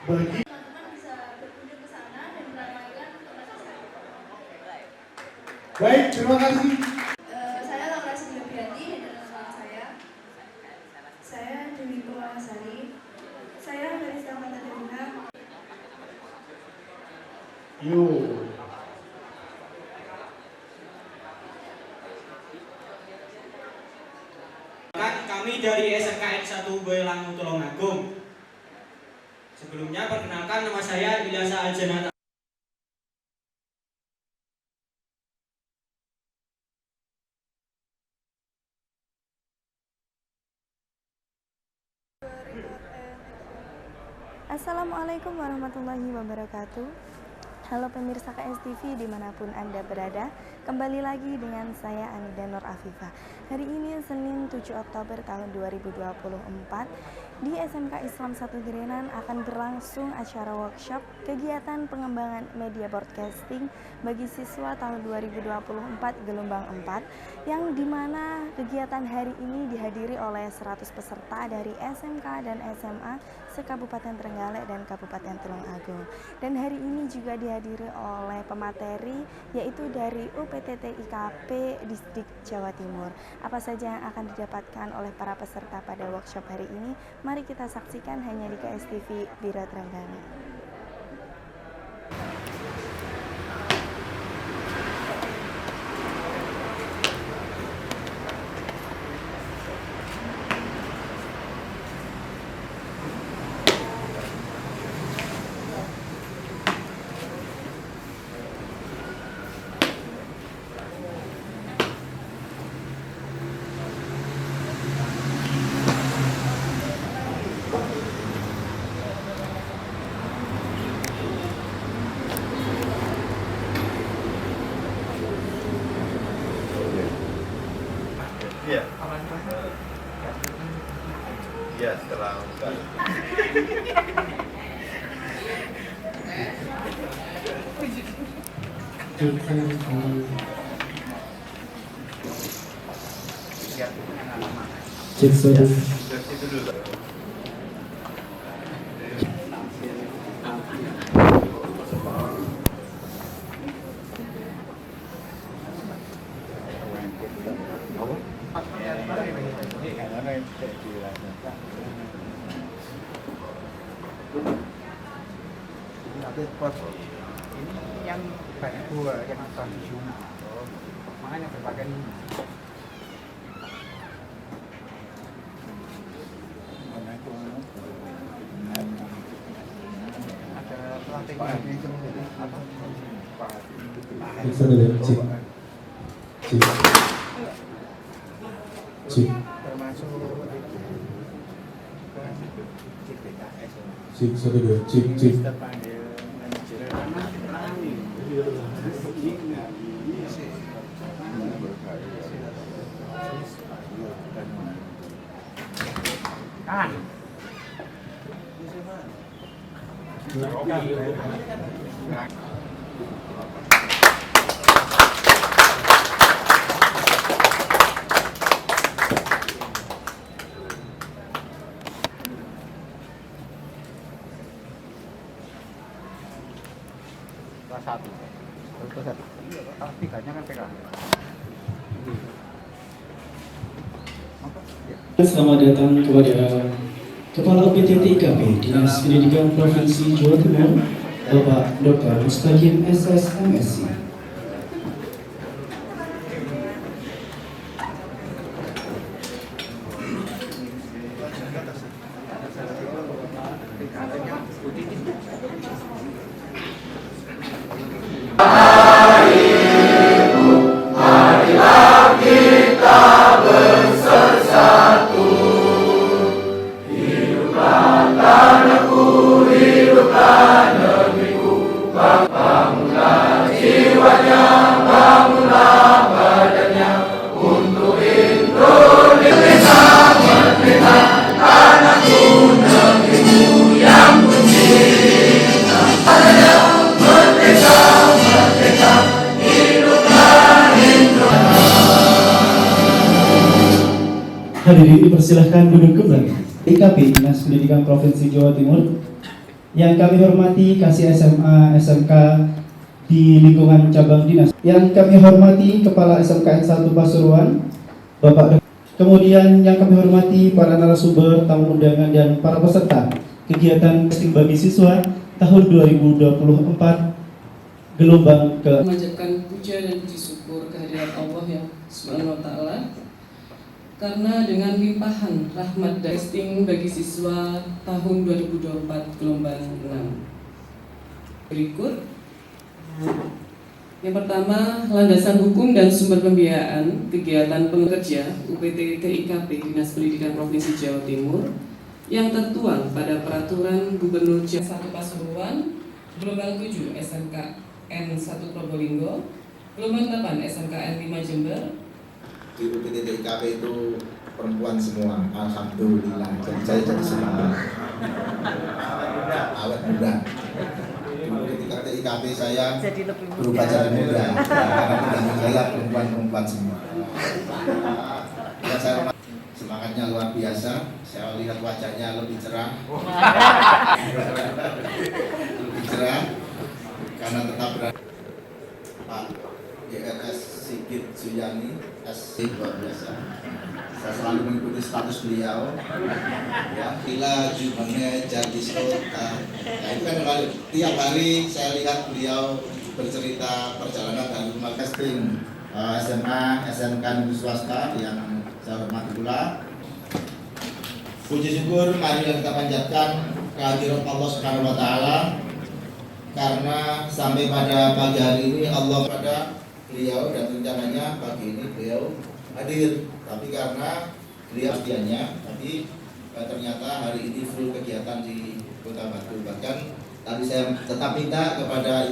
Bagi teman-teman bisa berkunjung ke sana dan meramaikan tempat wisata. baik, terima kasih. Saya Laura Silviati dan nama saya. Saya Dewi Purwanasari. Saya dari Kecamatan Deluna. Yuk. Kami dari SMKN 1 Boyolali Tulungagung. Sebelumnya perkenalkan, nama saya Ilyasa Aljanata. Assalamualaikum warahmatullahi wabarakatuh. Halo pemirsa KSTV dimanapun Anda berada, kembali lagi dengan saya Anida Nur Afifah. Hari ini Senin 7 Oktober tahun 2024 di SMK Islam 1 Gerenan akan berlangsung acara workshop kegiatan pengembangan media broadcasting bagi siswa tahun 2024 gelombang 4, yang dimana kegiatan hari ini dihadiri oleh 100 peserta dari SMK dan SMA se-Kabupaten Trenggalek dan Kabupaten Tulungagung. Dan hari ini juga dihadiri oleh pemateri yaitu dari UPTT IKP Distrik Jawa Timur. Apa saja yang akan didapatkan oleh para peserta pada workshop hari ini? Mari kita saksikan hanya di KSTV Bira Trenggalek. Iya. Iya, setelah buka. Cek saja. Itu dulu. Ini yang banyak gua yang nonton di Zoom. makanya berpakaian ini. Ada pelatihnya apa? Kelas 1. Kelas 3-nya kan PK. Selamat datang kepada Kepala UPT TIKP Dinas Pendidikan Provinsi Jawa Timur, Bapak Dr. Mustaqim SS MSc. Marilah kita bersatu, hiduplah tanahku, hiduplah negeriku, bangunlah jiwanya, bangunlah badannya, untuk Indonesia merdeka, tanahku, negeriku yang kucinta, merdeka, merdeka, hiduplah Indonesia. Hadirin dipersilahkan duduk kembali. TIKP Dinas Pendidikan Provinsi Jawa Timur yang kami hormati kasih SMA, SMK di lingkungan cabang dinas, yang kami hormati Kepala SMKN 1 Pasuruan, Bapak. Kemudian yang kami hormati para narasumber, tamu undangan dan para peserta kegiatan testing bagi siswa tahun 2024 gelombang ke. Memanjatkan puja dan puji syukur kehadirat Allah yang Subhanahu wa Ta'ala, karena dengan limpahan rahmat dan testing bagi siswa tahun 2024 gelombang 6. Berikut. Yang pertama, landasan hukum dan sumber pembiayaan kegiatan pekerja UPT TIKP Dinas Pendidikan Provinsi Jawa Timur yang tertuang pada Peraturan Gubernur Jawa 1 Pasuruan, gelombang 7 SMKN 1 Probolinggo, gelombang 8 SMKN 5 Jember. Di UPT TIKP itu perempuan semua, alhamdulillah. Jadi saya jadi semangat. Awet muda. Di UPT TIKP saya berubah jadi muda. Karena saya perempuan semua. Ya, saya semangatnya luar biasa. Saya lihat wajahnya lebih cerah. Lebih cerah karena tetap berada Pak YRS Sigit Suyani, luar biasa. Saya selalu mengikuti status beliau. Ya, bila jumane jadi kota. Nah, itu kan tiap hari saya lihat beliau bercerita perjalanan dari rumah casting SMA, SMK negeri swasta yang saya hormati pula. Puji syukur mari kita panjatkan kehadirat Allah Subhanahu wa Ta'ala, karena sampai pada pagi hari ini Allah pada beliau dan rencananya pagi ini beliau hadir, tapi karena beliau sedianya, tapi ternyata hari ini full kegiatan di Kota Batu. Bahkan tadi saya tetap minta kepada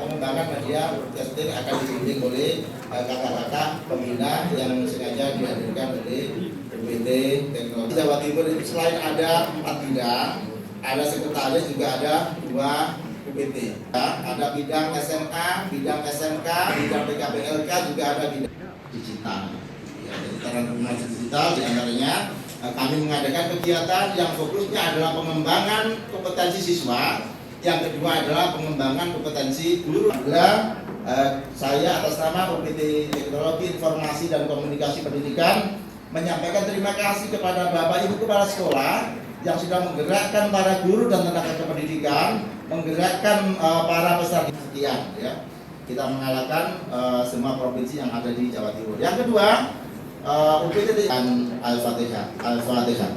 pengembangan media casting akan dibimbing oleh kakak-kakak pembina yang sengaja dihadirkan oleh UPT Teknologi Jawa Timur. Selain ada 4 bidang, ada sekretaris, juga ada 2 UPT. Ada bidang SMA, bidang SMK, bidang PKPLK, juga ada bidang digital. Ya, jadi transformasi digital diantaranya kami mengadakan kegiatan yang fokusnya adalah pengembangan kompetensi siswa, yang kedua adalah pengembangan kompetensi guru. Saya atas nama UPT Teknologi Informasi dan Komunikasi Pendidikan menyampaikan terima kasih kepada Bapak Ibu Kepala Sekolah yang sudah menggerakkan para guru dan tenaga kependidikan, menggerakkan para peserta sekian. Ya. kita mengalahkan semua provinsi yang ada di Jawa Timur. Yang kedua, UPT dan Al-Fatihah. Al-Fatihah.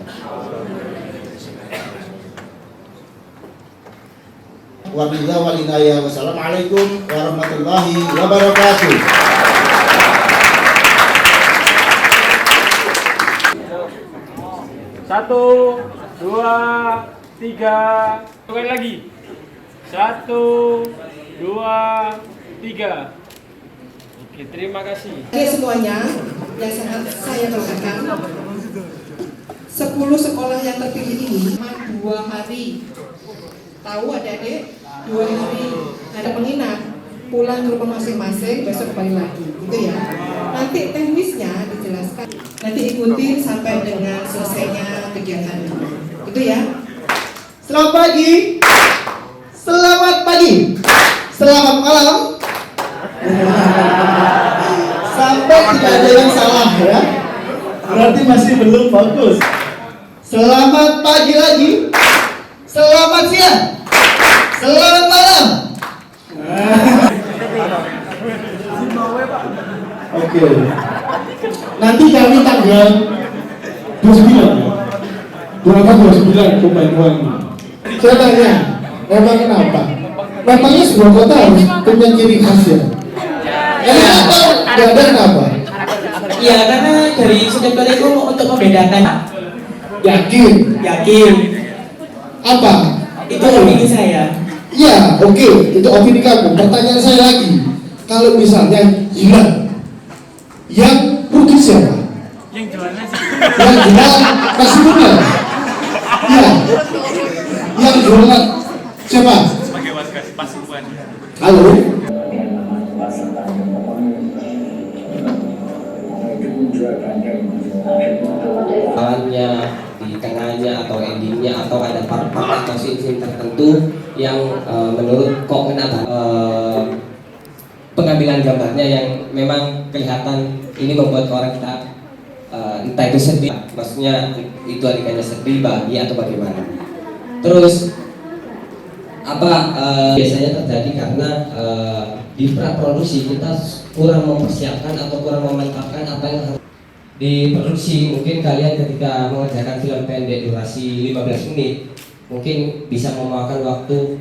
Wabillahi wal hidayah. Wassalamualaikum warahmatullahi wabarakatuh. Satu, dua, tiga. Sekali lagi. 1, 2, 3. Oke, terima kasih. Oke semuanya, yang sangat saya banggakan 10 sekolah yang terpilih ini 2 hari. Tahu adik-adik? 2 hari ada penginap, pulang ke rumah masing-masing, besok kembali lagi, gitu ya. Nanti teknisnya dijelaskan, nanti ikutin sampai dengan selesainya kegiatan itu, gitu ya. Selamat pagi. Selamat pagi. Selamat malam. Sampai tidak ada yang salah ya. Berarti masih belum bagus. Selamat pagi lagi. Selamat siang. Selamat malam. Oke. Nanti kami tanggal 29 pemain-pemain. Saya tanya, memang kenapa? Memangnya sebuah kota harus punya ciri khas ya? Kenapa? Gak ada kenapa? Ya karena dari setiap kota itu untuk membedakan. Yakin? Yakin. Apa? Itu opini saya. Ya, oke, itu opini kamu. Pertanyaan saya lagi, kalau misalnya hilang, yang rugi siapa? Yang jualnya sih. Yang jual kasih bunga. Ya, yang jualan siapa? Sebagai warga Pasuruan. Halo. Awalnya, di tengahnya atau endingnya atau ada part-part atau scene tertentu yang menurut kok kenapa pengambilan gambarnya yang memang kelihatan ini membuat orang kita entah itu sedih, maksudnya itu adegannya sedih, bahagia atau bagaimana. Terus biasanya terjadi karena di praproduksi kita kurang mempersiapkan atau kurang memantapkan apa yang harus di produksi. Mungkin kalian ketika mengerjakan film pendek durasi 15 menit mungkin bisa memakan waktu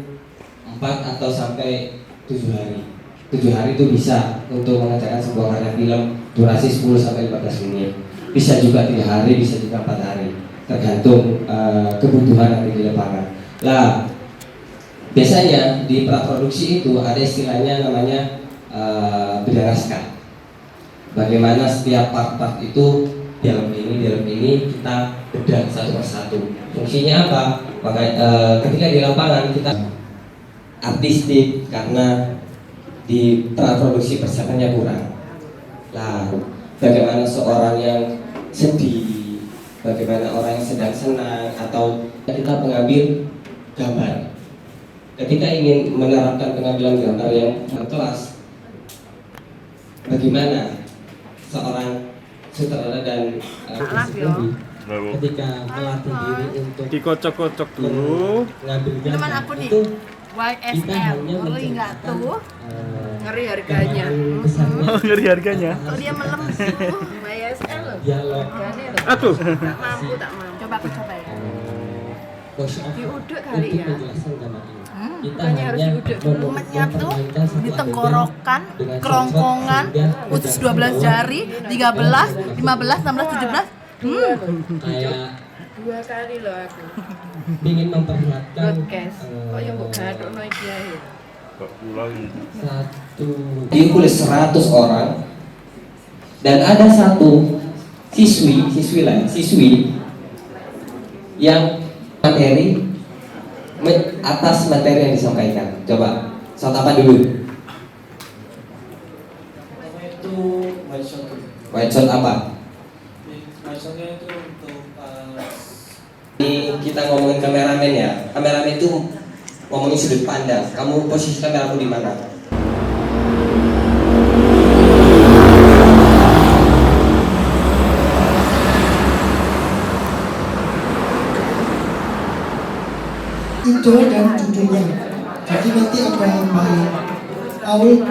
4 atau sampai 7 hari. 7 hari itu bisa untuk mengerjakan sebuah karya film durasi 10 sampai 15 menit. Bisa juga 3 hari, bisa juga 4 hari, tergantung kebutuhan nanti di lapangan. Lah, biasanya di praproduksi itu ada istilahnya namanya bedah naskah. Bagaimana setiap part-part itu dalam ini kita bedah satu persatu. Fungsinya apa? Maka ketika di lapangan kita artistik karena di praproduksi persiapannya kurang. Lah, bagaimana seorang yang sedih, bagaimana orang yang sedang senang, atau kita mengambil gambar. Ketika ingin menerapkan pengambilan gambar yang berkelas, bagaimana seorang sutradara dan ketika melatih diri untuk dikocok-kocok dulu ngambil gambar itu kita hanya tuh ngeri harganya. Ngeri harganya. Kalau dia melembut YSL loh. Dialog. Aduh. Tak mampu. Coba aku coba ya. Diuduk kali ya. Bukannya harus diuduk dulu. Menyatu di tenggorokan, kerongkongan, usus 12 jari, 13, 15, 16, 17. Kayak 2 kali loh aku. ingin memperlihatkan kok yang mbok gadokno iki ae. Diikuti 100 orang dan ada satu siswi yang materi atas materi yang disampaikan. Coba shot apa dulu? Itu White shot apa? Maksudnya itu untuk Ini kita ngomongin kameramen ya. Kameramen itu ngomongin sudut pandang. Kamu posisi kameramu di mana? Idol dan judulnya. Jadi nanti ada yang main Aul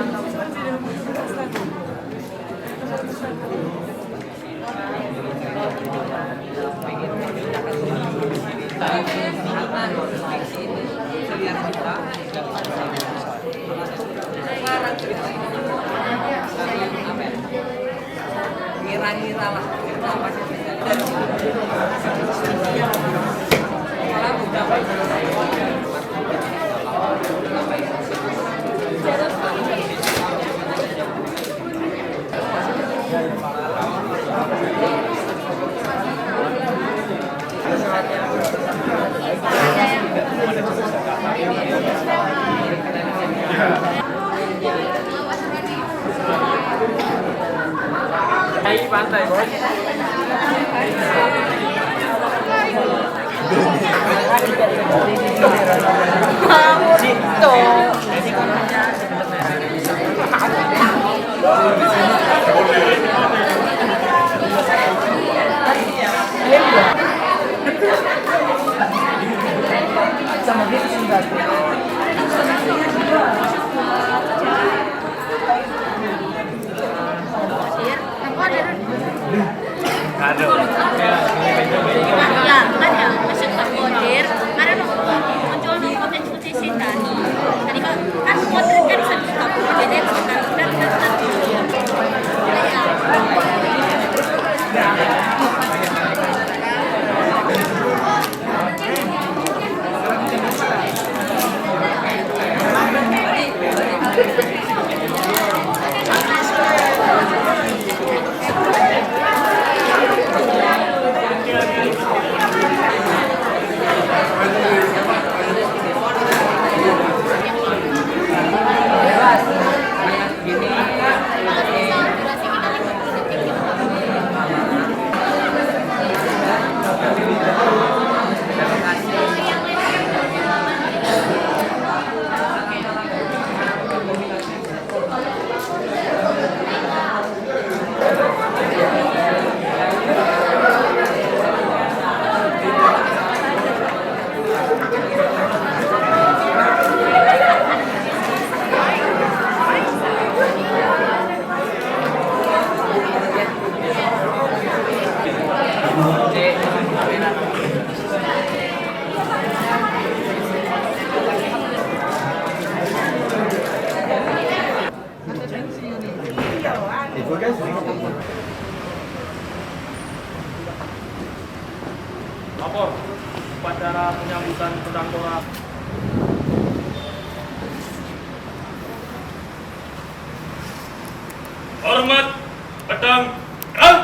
pantai, Bos. Sama dia singkat. Kado. Ya, kan ya, maksud Pak Kodir, karena muncul potensi setan. Tadi kan Kodir kan sebut Pak Kodir Lapor upacara penyambutan pedang torak. Hormat pedang gerak.